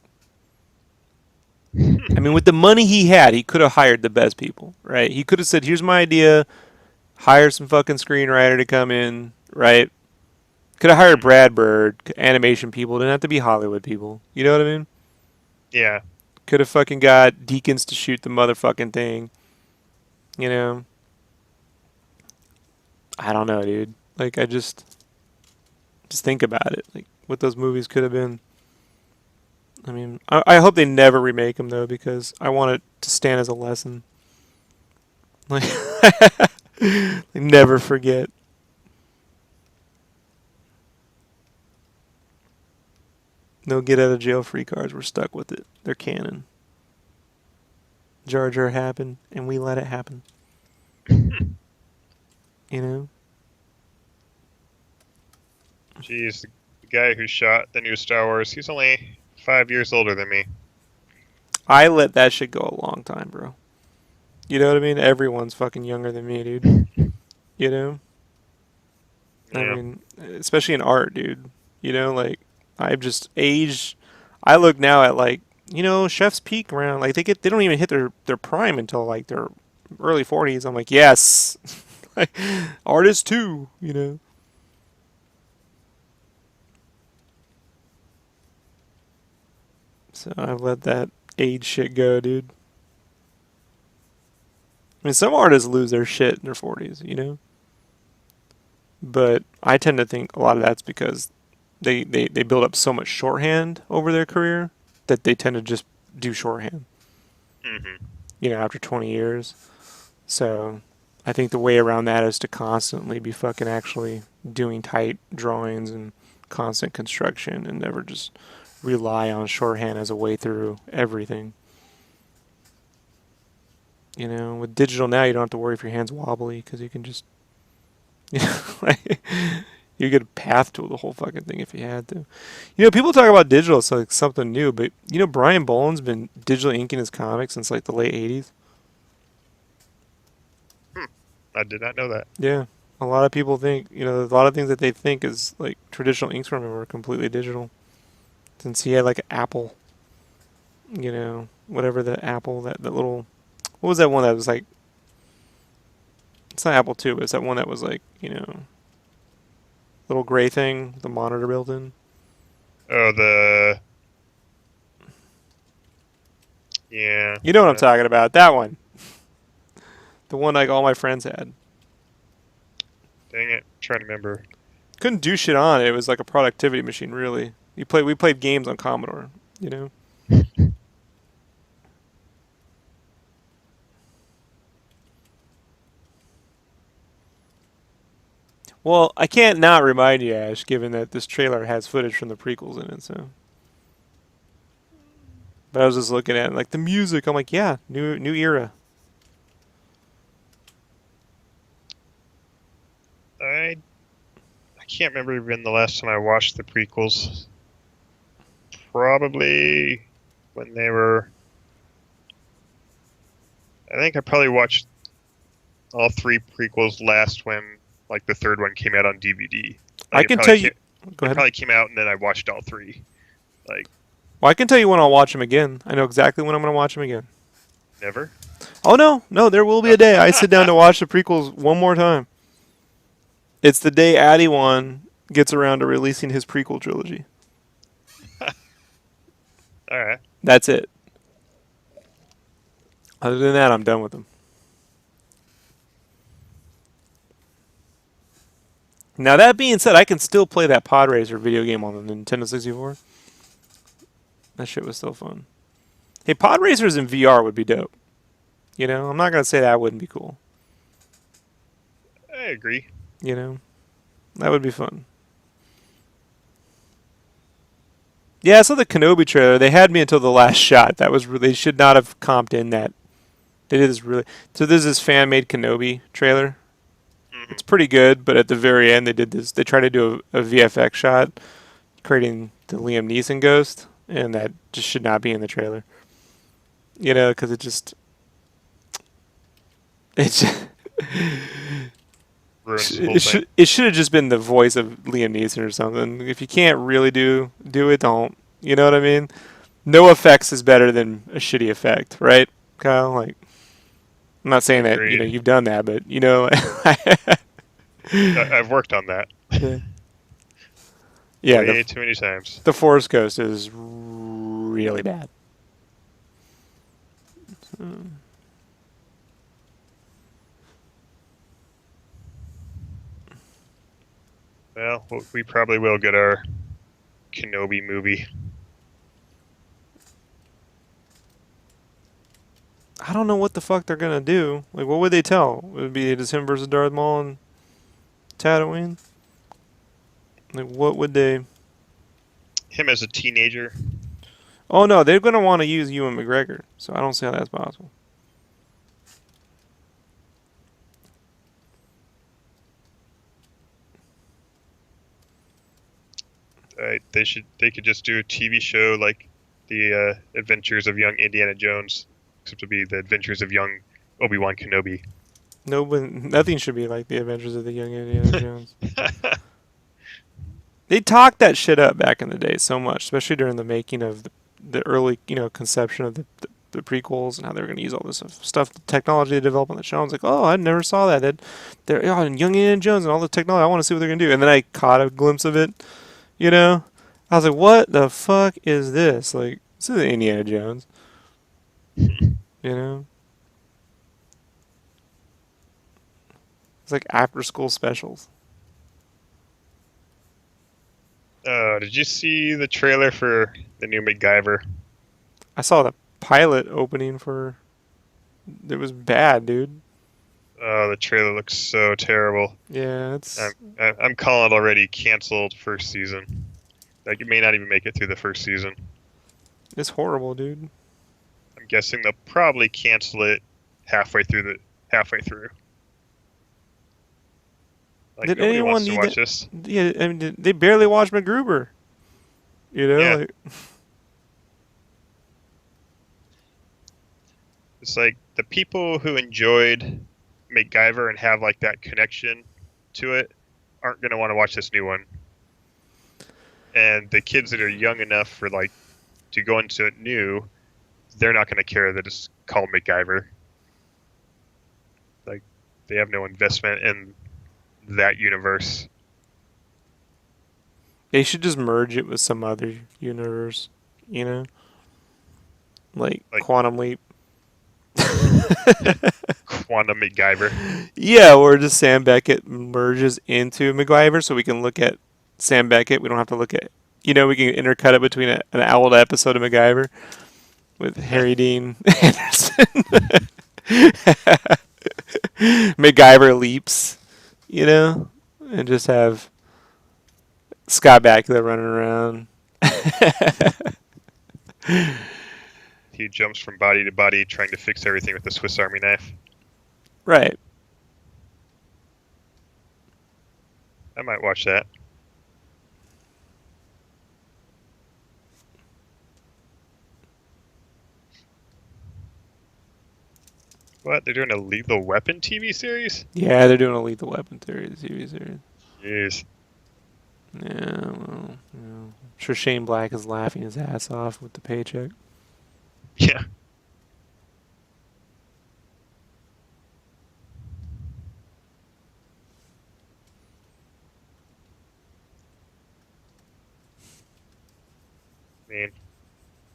I mean, with the money he had, he could have hired the best people, right? He could have said, "Here's my idea. Hire some fucking screenwriter to come in, right? Could have hired Brad Bird, animation people. Didn't have to be Hollywood people. You know what I mean? Yeah, Could have fucking got Deakins to shoot the motherfucking thing. You know? I don't know, dude. Like, I just think about it. Like, what those movies could have been. I mean, I hope they never remake them though, because I want it to stand as a lesson. Like, like never forget. No get out of jail free cards. We're stuck with it. They're canon. Jar Jar happened, and we let it happen. You know? jeez, the guy who shot the new Star Wars, he's only 5 years older than me. I let that shit go a long time, bro. You know what I mean? Everyone's fucking younger than me, dude. You know? I Yeah. mean, especially in art, dude. You know, like I've just aged. I look now at like chefs peak around like they don't even hit their prime until like their early 40s. I'm like, yes, like artists too. You know. So I've let that age shit go, dude. I mean, some artists lose their shit in their 40s, but I tend to think a lot of that's because they build up so much shorthand over their career that they tend to just do shorthand, Hmm. after 20 years. So I think the way around that is to constantly be fucking actually doing tight drawings and constant construction and never just rely on shorthand as a way through everything. With digital now, you don't have to worry if your hand's wobbly because you can just, like, you get a path to the whole fucking thing if you had to. People talk about digital as like something new, but Brian Boland's been digitally inking his comics since like the late '80s. Hmm. I did not know that. Yeah, a lot of people think a lot of things that they think is like traditional inks from him are completely digital. Since he had like Apple, whatever the Apple that little, what was that one that was like? It's not Apple II, but it's that one that was like little gray thing, the monitor built in. Oh, yeah. You know what I'm talking about? That one, the one like all my friends had. Dang it, I'm trying to remember. Couldn't do shit on it. It was like a productivity machine, really. We played games on Commodore, you know. Well, I can't not remind you, Ash, given that this trailer has footage from the prequels in it. So, but I was just looking at it, like the music. I'm like, yeah, new era. I I can't remember even the last time I watched the prequels. Probably when they were. I think I probably watched all three prequels last when like the third one came out on DVD. I Like can tell you. Go it ahead. probably came out and then I watched all three. Like Well, I can tell you when I'll watch them again. I know exactly when I'm going to watch them again. never. Oh no, there will be a day I sit down to watch the prequels one more time. It's the day Addy One gets around to releasing his prequel trilogy. All right. That's it. Other than that, I'm done with them. Now that being said, I can still play that Pod Racer video game on the Nintendo 64. That shit was still fun. Hey, Pod Racers in VR would be dope. You know, I'm not gonna say that wouldn't be cool. I agree. You know, that would be fun. Yeah, I saw the Kenobi trailer. They had me until the last shot. That was they should not have comped in that. They did this really. So there's this fan made Kenobi trailer. It's Hmm. pretty good, but at the very end they did this. They tried to do a VFX shot, creating the Liam Neeson ghost, and that just should not be in the trailer. You know, because it's Ruins the whole it thing. should have just been the voice of Liam Neeson or something. If you can't really do it, don't. You know what I mean? No effects is better than a shitty effect, right, Kyle? Like, I'm not saying that Agreed. you've done that, but I've worked on that yeah, yeah. way too many times. The Forest Ghost is really bad. Well, we probably will get our Kenobi movie. I don't know what the fuck they're gonna do. Like, what would they tell? Would it be just him versus Darth Maul and Tatooine? Like, what would they? Him as a teenager. Oh no, they're gonna want to use Ewan McGregor, so I don't see how that's possible. They could just do a TV show like the Adventures of Young Indiana Jones, except to be the Adventures of Young Obi-Wan Kenobi. No, but nothing should be like the Adventures of the Young Indiana Jones. They talked that shit up back in the day so much, especially during the making of the early, conception of the prequels and how they were going to use all this stuff, the technology they developed on the show. I was like, oh, I never saw that. They're and Young Indiana Jones and all the technology. I want to see what they're going to do. And then I caught a glimpse of it. You know, I was like, what the fuck is this? Like, this is Indiana Jones. You know, it's like after school specials. Did you see the trailer for the new MacGyver? I saw the pilot opening for. It was bad, dude. Oh, the trailer looks so terrible. Yeah, I'm calling it already canceled first season. Like it may not even make it through the first season. it's horrible, dude. I'm guessing they'll probably cancel it halfway through. Like Did nobody anyone wants to need watch that? this. Yeah, I mean, they barely watched MacGruber. You know, Yeah, like it's like the people who enjoyed MacGyver and have like that connection to it aren't gonna want to watch this new one. And the kids that are young enough for like to go into it new, they're not gonna care that it's called MacGyver. Like they have no investment in that universe. they should just merge it with some other universe. You know, like Like Quantum Leap. Quantum MacGyver. Yeah, or just Sam Beckett merges into MacGyver, so we can look at Sam Beckett. We don't have to look at, we can intercut it between an old episode of MacGyver with Harry Dean Anderson. MacGyver leaps, and just have Scott Bakula running around. He jumps from body to body trying to fix everything with the Swiss Army knife. Right. I might watch that. What? They're doing a Lethal Weapon TV series? Yeah, they're doing a Lethal Weapon TV series. Jeez. Yeah, well, I'm sure Shane Black is laughing his ass off with the paycheck. Yeah. I mean,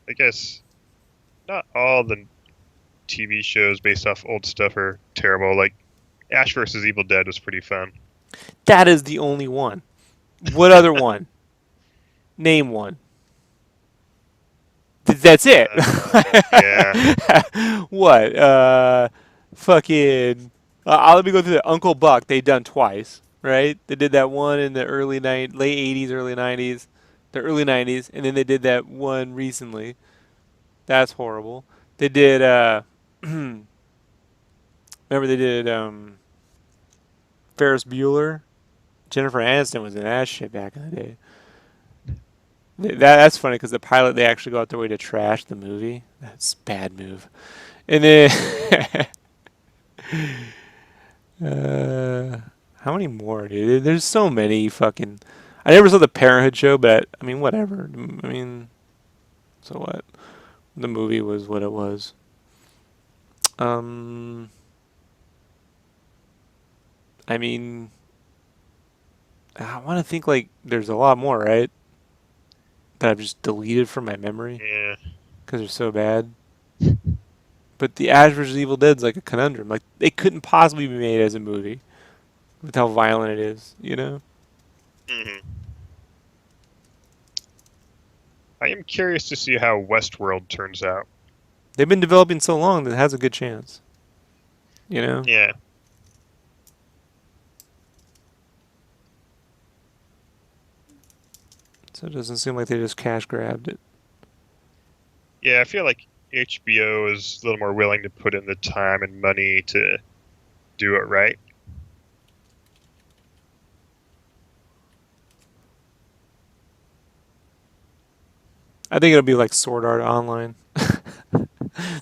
I guess not all the TV shows based off old stuff are terrible. Like Ash versus Evil Dead was pretty fun. That is the only one. What other one? Name one. That's it. Yeah. What? Fucking. Let me go through that. Uncle Buck. They done twice, right? They did that one in the late '80s, early '90s, the early '90s, and then they did that one recently. That's horrible. They did. Remember they did Ferris Bueller. Jennifer Aniston was in that shit back in the day. That's funny because the pilot they actually go out their way to trash the movie. That's a bad move. And then how many more, dude? There's so many fucking. I never saw the Parenthood show, but I mean, whatever. I mean, so what? The movie was what it was. Um, I mean, I want to think like there's a lot more, right? That I've just deleted from my memory Yeah. because they're so bad. But the Ash vs. Evil Dead's like a conundrum. Like it couldn't possibly be made as a movie with how violent it is, you know? Hmm. I am curious to see how Westworld turns out. They've been developing so long that it has a good chance, you know? Yeah. So it doesn't seem like they just cash grabbed it. Yeah, I feel like HBO is a little more willing to put in the time and money to do it right. I think it'll be like Sword Art Online.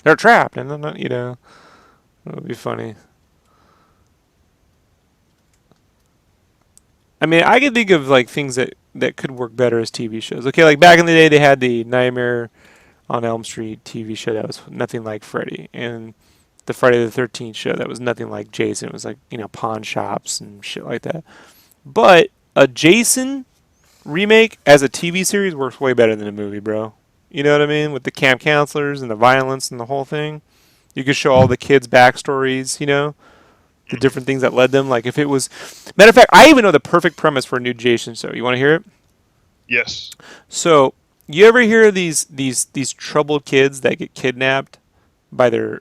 They're trapped, and they're not, you know, it'll be funny. I mean, I can think of like things that could work better as TV shows. Okay, like back in the day, they had the Nightmare on Elm Street TV show that was nothing like Freddy, and the Friday the 13th show that was nothing like Jason. It was like, you know, pawn shops and shit like that. But a Jason remake as a TV series works way better than a movie, bro. You know what I mean? With the camp counselors and the violence and the whole thing. You could show all the kids' backstories, you know, the Hmm. different things that led them. Like if it was, matter of fact, I even know the perfect premise for a new Jason show. You want to hear it? Yes. So you ever hear of these troubled kids that get kidnapped by their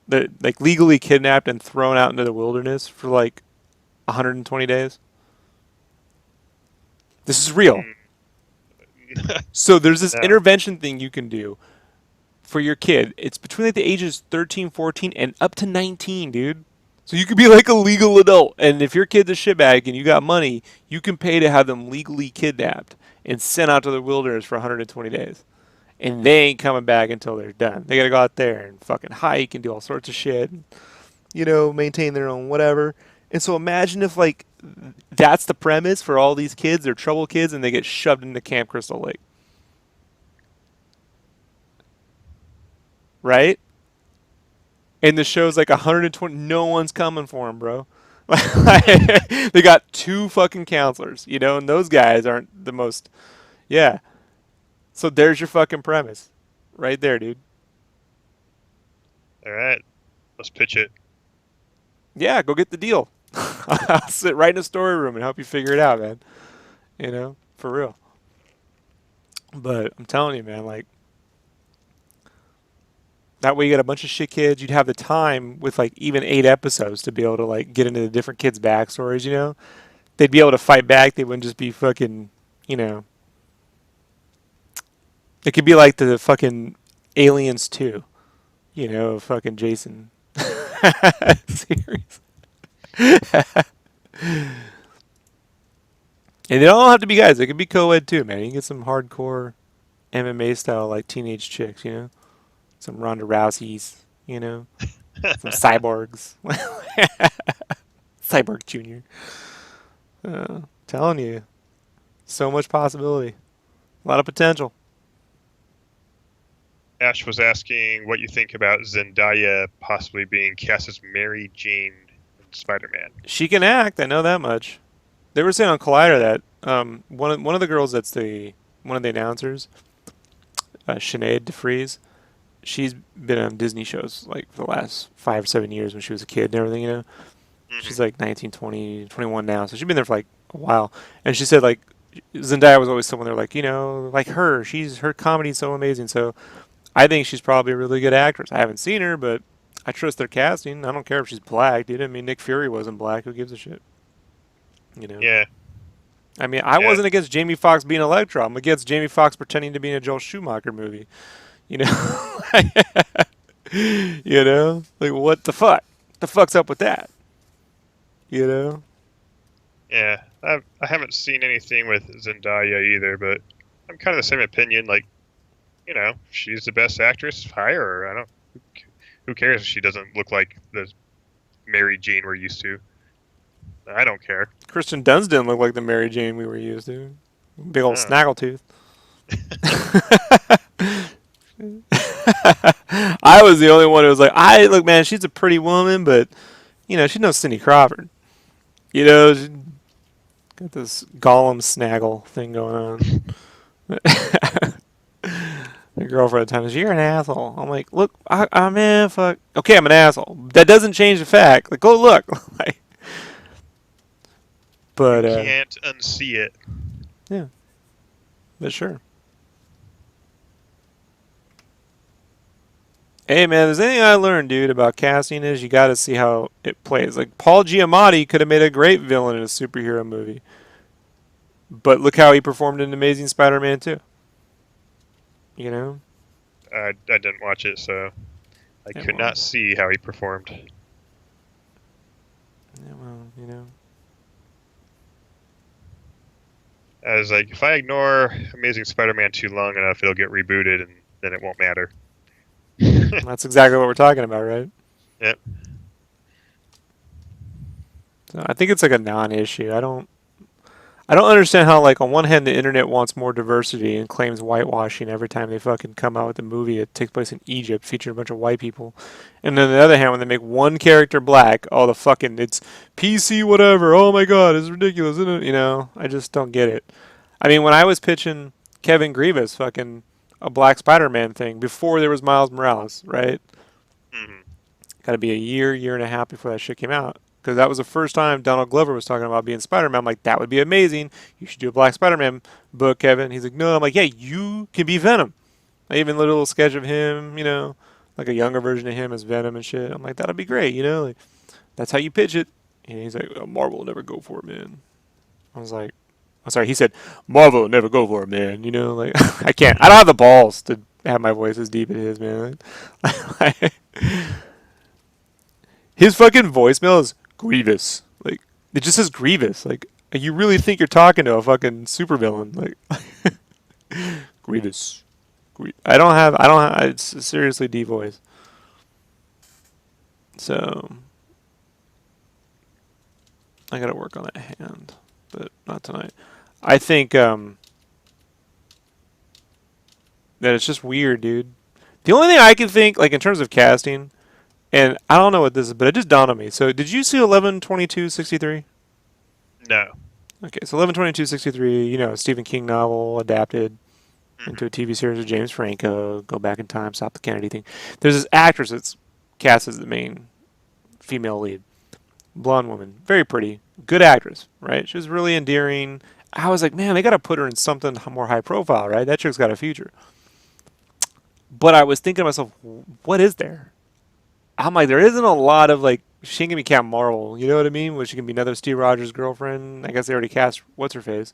like legally kidnapped and thrown out into the wilderness for like 120 days? This is real. Mm. So there's this No. intervention thing you can do for your kid. It's between like the ages 13, 14, and up to 19, dude. So you could be like a legal adult. And if your kid's a shitbag and you got money, you can pay to have them legally kidnapped and sent out to the wilderness for 120 days. And they ain't coming back until they're done. They gotta go out there and fucking hike and do all sorts of shit. You know, maintain their own whatever. And so imagine if like that's the premise for all these kids, they're trouble kids, and they get shoved into Camp Crystal Lake, right? And the show's like 120. No one's coming for him, bro. They got two fucking counselors, you know, and those guys aren't the most. Yeah. So there's your fucking premise, right there, dude. All right. Let's pitch it. Yeah, go get the deal. I'll sit right in the story room and help you figure it out, man. You know, for real. But I'm telling you, man, like that way you got a bunch of shit kids. You'd have the time with like even 8 episodes to be able to like get into the different kids' backstories. You know, they'd be able to fight back. They wouldn't just be fucking. You know, it could be like the fucking Aliens too. You know, fucking Jason series. And they don't have to be guys. They could be co-ed too, man. You can get some hardcore MMA style like teenage chicks. You know, some Ronda Rouseys. You know, some cyborgs. Cyborg Junior. Telling you, so much possibility, a lot of potential. Ash was asking what you think about Zendaya possibly being cast as Mary Jane in Spider-Man. She can act. I know that much. They were saying on Collider that one of the girls that's the one of the announcers, Sinead DeFries. She's been on Disney shows like for the last 5 or 7 years when she was a kid and everything. She's Hmm. like 19, 20, 21 now, so she's been there for like a while. And she said like Zendaya was always someone they're like, like her. Her comedy's so amazing. So I think she's probably a really good actress. I haven't seen her, but I trust their casting. I don't care if she's black, dude. I mean, Nick Fury wasn't black. Who gives a shit? You know. Yeah, I mean, I yeah, wasn't against Jamie Foxx being Electro. I'm against Jamie Foxx pretending to be in a Joel Schumacher movie. You know. Like what the fuck? The fuck's up with that? You know. yeah. I haven't seen anything with Zendaya either, but I'm kind of the same opinion. Like, she's the best actress. Hire her. I don't. Who cares if she doesn't look like the Mary Jane we're used to? I don't care. Kristen Dunst didn't look like the Mary Jane we were used to. Big old Oh. snaggletooth. I was the only one who was like, I look, man, she's a pretty woman, but she's no Cindy Crawford. She's got this Gollum snaggle thing going on. My girlfriend at the time says, "You're an asshole." I'm like, "Look, I'm in fuck. Okay, I'm an asshole. That doesn't change the fact. Like, go look." Like, You but can't unsee it. yeah, but sure. Hey man, there's anything I learned, dude, about casting is you got to see how it plays. Like Paul Giamatti could have made a great villain in a superhero movie, but look how he performed in Amazing Spider-Man 2. You know? I didn't watch it, so I Yeah, could well, not see how he performed. yeah, well, I was like, if I ignore Amazing Spider-Man 2 long enough, it'll get rebooted, and then it won't matter. that's exactly what we're talking about, right? Yep. So I think it's like a non-issue. I don't understand how, like, on one hand, the internet wants more diversity and claims whitewashing every time they fucking come out with a movie that takes place in Egypt featuring a bunch of white people. And then on the other hand, when they make one character black, oh, it's PC whatever. Oh my god, it's ridiculous, isn't it? I just don't get it. I mean, when I was pitching Kevin Grievous fucking a Black Spider-Man thing before there was Miles Morales, right? Hmm. Got to be a year and a half before that shit came out. Because that was the first time Donald Glover was talking about being Spider-Man. I'm like, that would be amazing. You should do a Black Spider-Man book, Kevin. He's like, no. I'm like, yeah, you can be Venom. I even did a little sketch of him, like a younger version of him as Venom and shit. I'm like, that'll be great, like that's how you pitch it. And he's like, oh, Marvel will never go for it, man. I was like, I'm sorry. He said, Marvel will never go for it, man. Like I can't. I don't have the balls to have my voice as deep as his, man. His fucking voicemail is Grievous. Like it just says Grievous. Like you really think you're talking to a fucking supervillain? Like Grievous. I don't have. It's a seriously deep voice. So I got to work on that hand, but not tonight. I think that it's just weird, dude. The only thing I can think, like in terms of casting, and I don't know what this is, but it just dawned on me. So did you see 11/22/63? No. Okay, so 11/22/63, Stephen King novel adapted into Hmm. a TV series with James Franco, go back in time, stop the Kennedy thing. There's this actress that's cast as the main female lead. Blonde woman, very pretty, good actress, right? She was really endearing. I was like, man, they got to put her in something more high profile, right? That chick's got a future. But I was thinking to myself, what is there? I'm like, there isn't a lot of like, she ain't gonna be Captain Marvel, you know what I mean? Where she can be another Steve Rogers girlfriend. I guess they already cast what's her face.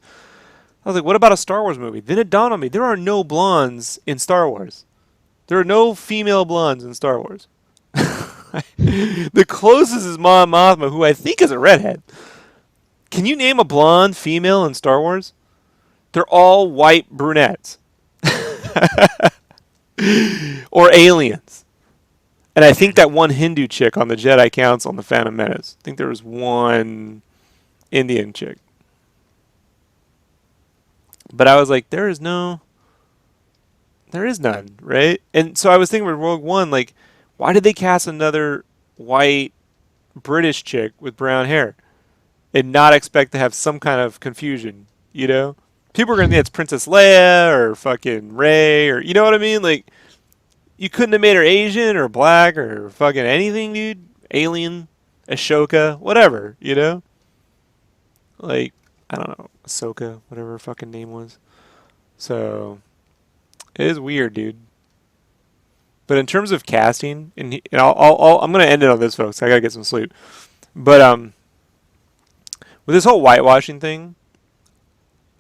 I was like, what about a Star Wars movie? Then it dawned on me, there are no blondes in Star Wars. There are no female blondes in Star Wars. The closest is Mon Mothma, who I think is a redhead. Can you name a blonde female in Star Wars? They're all white brunettes. Or aliens. And I think that one Hindu chick on the Jedi Council on the Phantom Menace. I think there was one Indian chick. But I was like, there is none, right? And so I was thinking with Rogue One, like, why did they cast another white British chick with brown hair and not expect to have some kind of confusion, People are gonna think it's Princess Leia or fucking Ray or you know what I mean? Like you couldn't have made her Asian or black or fucking anything, dude. Alien, Ashoka, whatever, you know? Like I don't know, Ahsoka, whatever her fucking name was. So it is weird, dude. But in terms of casting, and I'm gonna end it on this, folks. I gotta get some sleep. But with this whole whitewashing thing,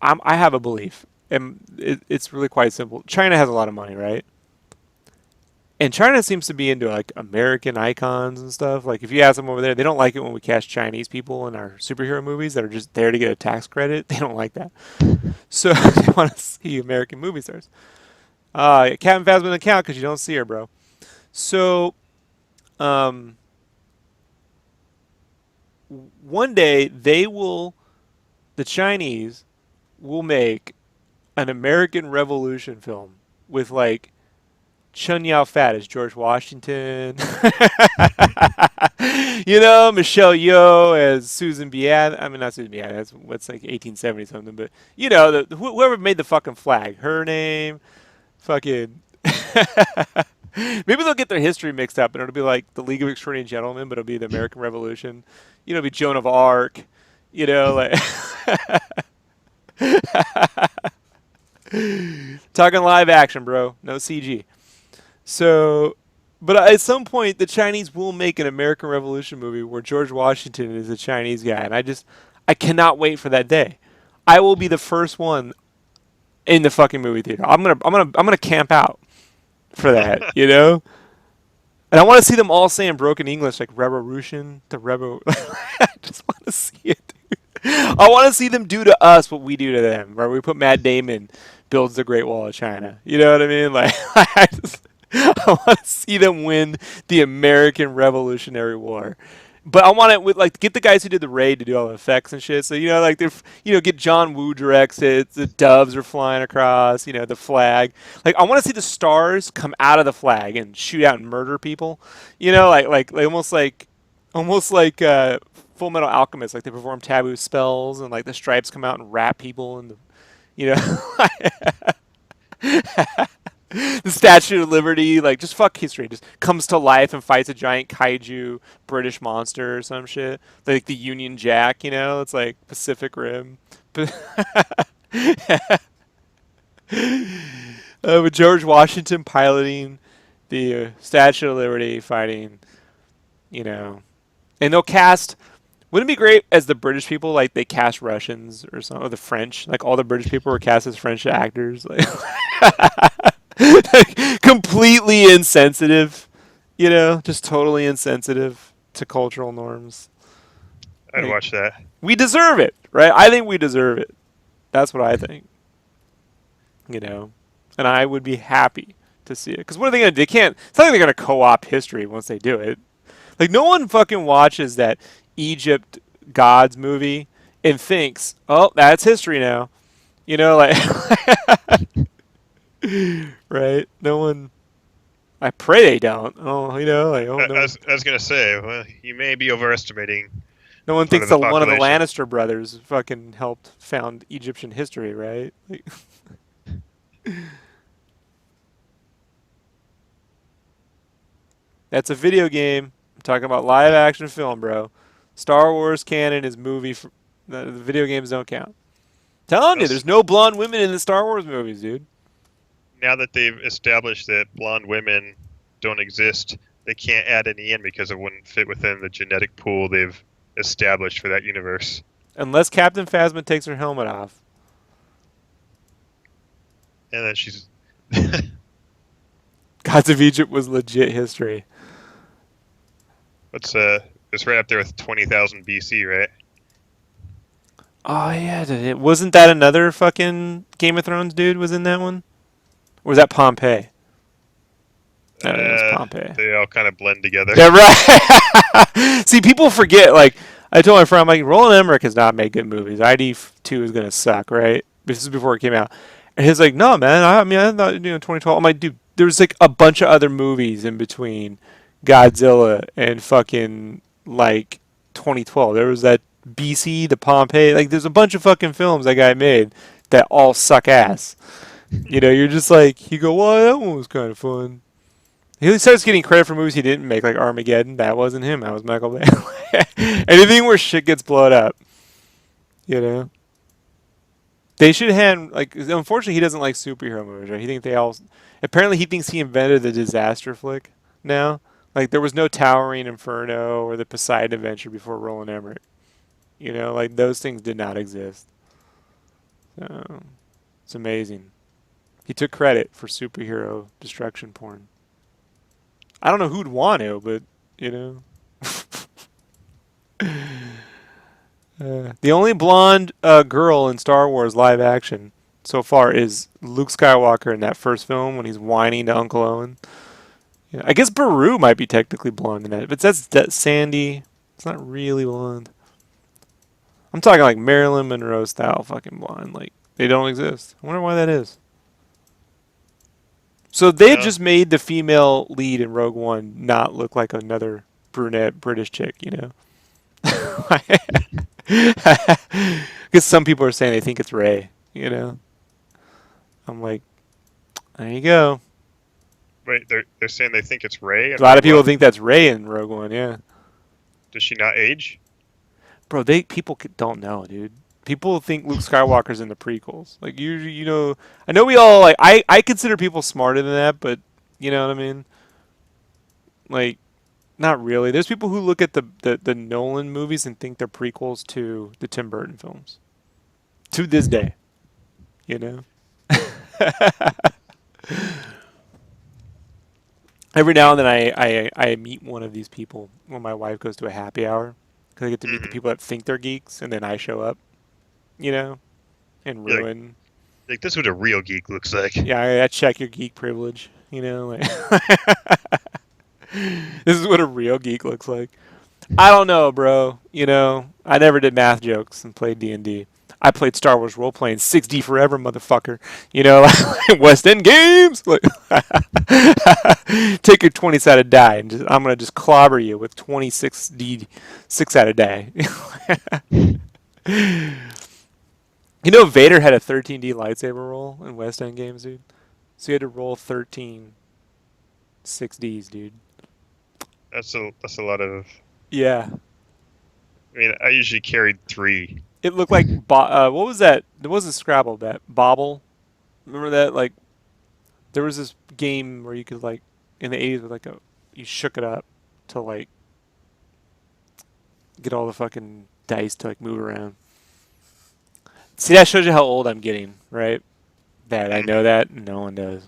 I have a belief, and it's really quite simple. China has a lot of money, right? And China seems to be into like American icons and stuff. Like if you ask them over there, they don't like it when we cast Chinese people in our superhero movies that are just there to get a tax credit. They don't like that. So they want to see American movie stars. Captain Phasma doesn't count because you don't see her, bro. So um, one day the Chinese will make an American Revolution film with like Chun Yao Fat as George Washington. You know, Michelle Yeoh as Susan B. I mean, not Susan B. That's what's like 1870 something, but you know, whoever made the fucking flag, her name, fucking. Maybe they'll get their history mixed up, and it'll be like the League of Extraordinary Gentlemen, but it'll be the American Revolution. You know, it'll be Joan of Arc. You know, like talking live action, bro. No CG. So, but at some point, the Chinese will make an American Revolution movie where George Washington is a Chinese guy, and I cannot wait for that day. I will be the first one in the fucking movie theater. I'm gonna camp out for that, you know. And I want to see them all saying broken English like revolution to rebel. I just want to see it. I want to see them do to us what we do to them, where we put Matt Damon builds the Great Wall of China. You know what I mean? Like, I want to see them win the American Revolutionary War. But I want it with like get the guys who did the raid to do all the effects and shit. So you know, like get John Woo directs it. The doves are flying across. You know, the flag. Like I want to see the stars come out of the flag and shoot out and murder people. You know, like almost like Full Metal Alchemist. Like they perform taboo spells and like the stripes come out and wrap people and you know. The Statue of Liberty, like just fuck history, just comes to life and fights a giant kaiju British monster or some shit. Like the Union Jack, you know, it's like Pacific Rim. With George Washington piloting the Statue of Liberty, fighting, you know, and they'll cast. Wouldn't it be great as the British people, like they cast Russians or something, or the French, like all the British people were cast as French actors, like, like completely insensitive, you know, just totally insensitive to cultural norms. I'd Like, watch that. we deserve it, right? I think we deserve it. That's what I think, you know, and I would be happy to see it. Because what are they gonna do? They can't. It's not like they're gonna co-opt history once they do it. Like no one fucking watches that Egypt gods movie and thinks, "Oh, that's history now." You know, like right? No one. I pray they don't. Oh, you know, like oh no. I was gonna say, well, you may be overestimating No one part thinks of the that one of the population. Lannister brothers fucking helped found Egyptian history, right? Like, that's a video game. I'm talking about live action film, bro. Star Wars canon is movie. The video games don't count. Telling you, Plus, there's no blonde women in the Star Wars movies, dude. now that they've established that blonde women don't exist, they can't add any in because it wouldn't fit within the genetic pool they've established for that universe. Unless Captain Phasma takes her helmet off. And then she's Gods of Egypt was legit history. it's right up there with 20,000 BC, right? Oh yeah, wasn't that another fucking Game of Thrones dude was in that one? Or was that Pompeii? No, it was Pompeii. They all kind of blend together. Yeah, right. See, people forget. Like I told my friend, I'm like, Roland Emmerich has not made good movies. ID2 is gonna suck, right? This is before it came out, and he's like, no, man. I mean, I thought 2012. I'm like, dude, there was like a bunch of other movies in between Godzilla and fucking like 2012. There was that BC, the Pompeii. Like, there's a bunch of fucking films that guy made that all suck ass. You know, you're just like, you go, well, that one was kind of fun. He starts getting credit for movies he didn't make, like Armageddon. That wasn't him. That was Michael Bay. Anything where shit gets blown up, you know. They should have like. Unfortunately, he doesn't like superhero movies. Right? He thinks they all. Apparently, he thinks he invented the disaster flick. Now, like there was no Towering Inferno or the Poseidon Adventure before Roland Emmerich. You know, like those things did not exist. So, it's amazing. He took credit for superhero destruction porn. I don't know who'd want to, but you know. The only blonde girl in Star Wars live action so far is Luke Skywalker in that first film when he's whining to Uncle Owen. Yeah, I guess Beru might be technically blonde in that, but that's Sandy. It's not really blonde. I'm talking like Marilyn Monroe style fucking blonde. Like they don't exist. I wonder why that is. So they had Yeah. just made the female lead in Rogue One not look like another brunette British chick, you know? Because some people are saying they think it's Ray, you know? I'm like, there you go. Wait, they're saying they think it's Ray A and lot of Rogue people One. think that's Ray in Rogue One, yeah. Does she not age? Bro, people don't know, dude. People think Luke Skywalker's in the prequels. Like you know, I know we all like. I consider people smarter than that, but you know what I mean. Like, not really. There's people who look at the Nolan movies and think they're prequels to the Tim Burton films. To this day, you know. Every now and then I meet one of these people when my wife goes to a happy hour because I get to meet the Hmm. people that think they're geeks and then I show up, you know, and Yeah, ruin. like this is what a real geek looks like. Yeah, I check your geek privilege, you know. Like this is what a real geek looks like. I don't know, bro. You know, I never did math jokes and played D&D. I played Star Wars role playing 6D forever, motherfucker. You know, like West End games. Like, take your 20-sided die and I'm gonna just clobber you with 26D 6-sided die. You know, Vader had a 13D lightsaber roll in West End games, dude. So you had to roll 13 6Ds, dude. That's a lot of. Yeah, I mean, I usually carried three. it looked like what was that? There was a Scrabble bet. Bobble. Remember that? Like there was this game where you could like in the 80s with like a you shook it up to like get all the fucking dice to like move around. See, that shows you how old I'm getting, right? That I Hmm. know that no one does.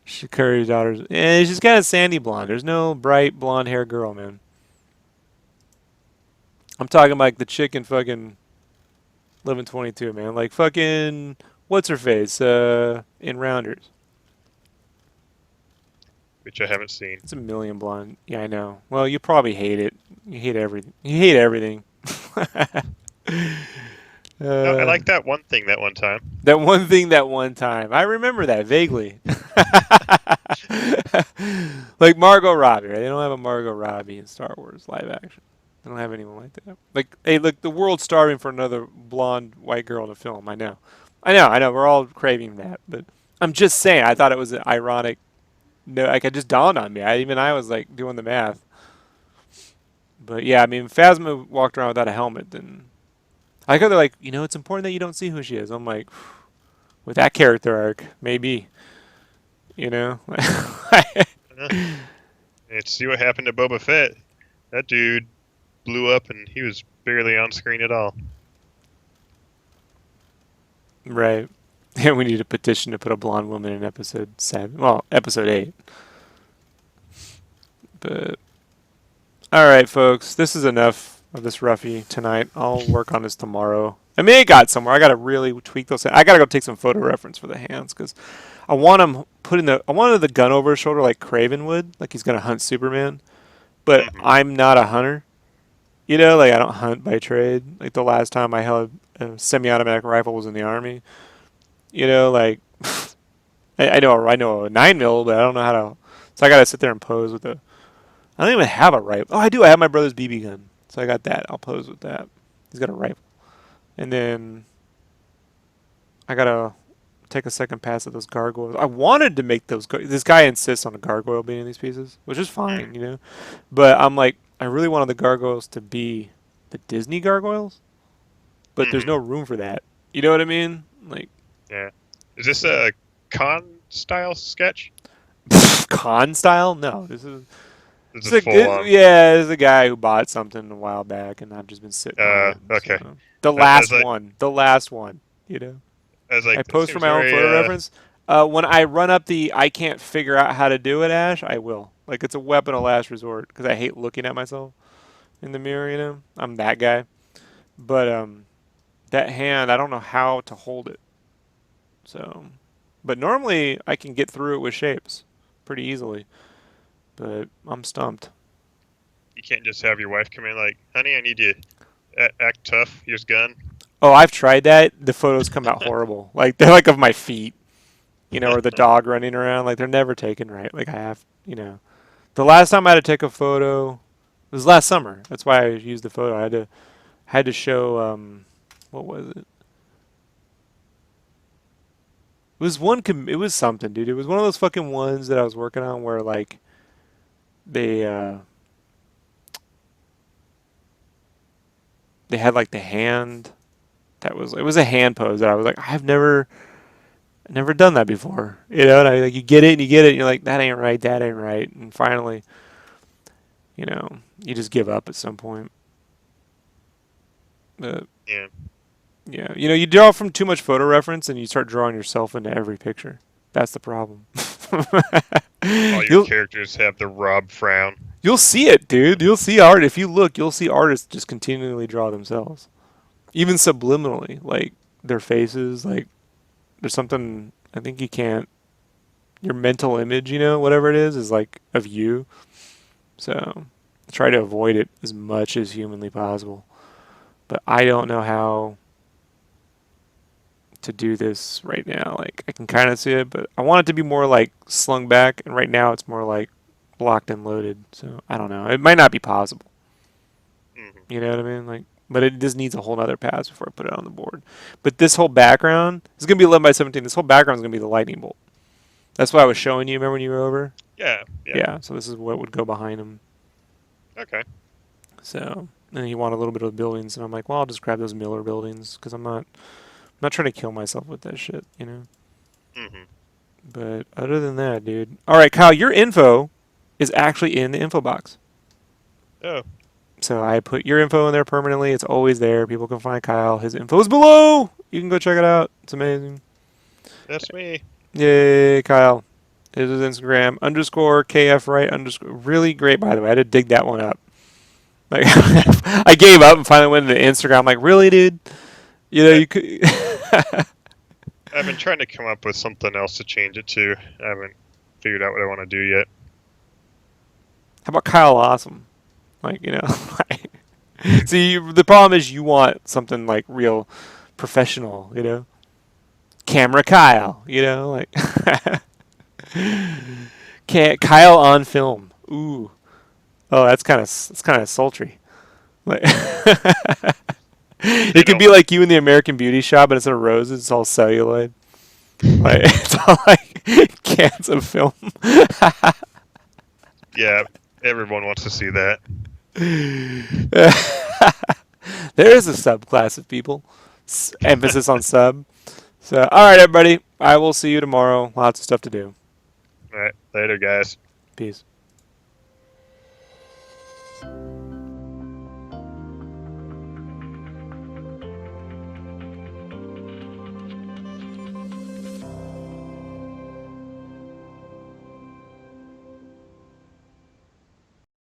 Shakari's daughter's. She's got a sandy blonde. There's no bright blonde hair girl, man. I'm talking like the chick in fucking 1122, man. Like fucking what's her face? In Rounders. Which I haven't seen. It's a million blonde. Yeah, I know. Well, you probably hate it. You hate everything. You hate everything. No, I uh, like that one thing that one time. that one thing that one time. I remember that vaguely. Like Margot Robbie, right? They don't have a Margot Robbie in Star Wars live action. They don't have anyone like that. Like, hey, look, the world's starving for another blonde white girl to film. I know. I know. We're all craving that. But I'm just saying, I thought it was an ironic. No, like, it just dawned on me. I was like doing the math. But yeah, I mean, if Phasma walked around without a helmet, then I like how they're like, you know, it's important that you don't see who she is. I'm like, with that character arc, maybe, you know. Uh, and see what happened to Boba Fett. That dude blew up and he was barely on screen at all. Right. And we need a petition to put a blonde woman in episode 7. Well, episode 8. But all right, folks, this is enough of this Ruffy tonight. I'll work on this tomorrow. I mean, it got somewhere. I got to really tweak those. I got to go take some photo reference for the hands because I want him putting I wanted the gun over his shoulder like Craven would, like he's gonna hunt Superman. But Hmm. I'm not a hunter. You know, like I don't hunt by trade. Like the last time I held a semi-automatic rifle was in the army. You know, like I know a 9 mil, but I don't know how to. So I got to sit there and pose with the. I don't even have a rifle. Oh, I do. I have my brother's BB gun, so I got that. I'll pose with that. He's got a rifle. And then I gotta take a second pass at those gargoyles. I wanted to make those. This guy insists on a gargoyle being in these pieces, which is fine, Mm, But I'm like, I really wanted the gargoyles to be the Disney gargoyles, but there's no mm-hmm. room for that. You know what I mean? Like Yeah. Is this a con style sketch? con style? No, this is. This It's is full on. yeah, it's a guy who bought something a while back, and I've just been sitting on it. Okay. So As I the last one, you know. I it post for seems my own very photo reference. When I run up the I can't figure out how to do it, Ash, I will. Like it's a weapon of last resort because I hate looking at myself in the mirror. I'm that guy. But that hand, I don't know how to hold it. So, but normally I can get through it with shapes pretty easily. But I'm stumped. you can't just have your wife come in like, honey, I need you act tough. Here's gun. Oh, I've tried that. The photos come out horrible. Like they're like of my feet, or the dog running around. Like they're never taken right. Like I have. The last time I had to take a photo it was last summer. That's why I used the photo. I had to show what was it? It was it was something, dude. It was one of those fucking ones that I was working on where like they uh they had like the hand that was it was a hand pose that I was like I've never done that before. And like you get it and you get it and you're like that ain't right. And finally, you just give up at some point. But Yeah. yeah, you draw from too much photo reference and you start drawing yourself into every picture. That's the problem. All your you'll characters have the Rob frown. you'll see it, dude. You'll see art if you look. You'll see artists just continually draw themselves, even subliminally, like their faces. Like there's something I think you can't. Your mental image, whatever it is like of you. So try to avoid it as much as humanly possible. But I don't know how to do this right now. Like I can kind of see it, but I want it to be more like slung back, and right now it's more like locked and loaded. So I don't know. It might not be possible. Hmm. You know what I mean? Like, but it just needs a whole other pass before I put it on the board. But this whole background is gonna be 11 by 17. This whole background is gonna be the lightning bolt. That's what I was showing you. Remember when you were over? Yeah. Yeah. Yeah. So this is what would go behind him. Okay. So and he wanted a little bit of buildings, and I'm like, well, I'll just grab those Miller buildings because I'm not trying to kill myself with that shit. Hmm. But other than that, dude. All right, Kyle, your info is actually in the info box. Oh, So I put your info in there permanently. It's always there. People can find Kyle. His info is below. You can go check it out. It's amazing. that's me. Yay, Kyle. His is Instagram _KF right _ really great, by the way. I had to dig that one up. Like I gave up and finally went into Instagram. I'm like, really, dude? I, You could. I've been trying to come up with something else to change it to. I haven't figured out what I want to do yet. How about Kyle Awesome? Like, like, see, the problem is you want something like real professional. Camera Kyle, like can't Kyle on film. Ooh. Oh, that's kind of sultry. Like You it could know, be like you in the American Beauty shop, and instead of roses, it's all celluloid. Like it's all like cans of film. yeah, everyone wants to see that. There is a subclass of people. Emphasis on sub. So, all right, everybody. I will see you tomorrow. Lots of stuff to do. All right, later, guys. Peace.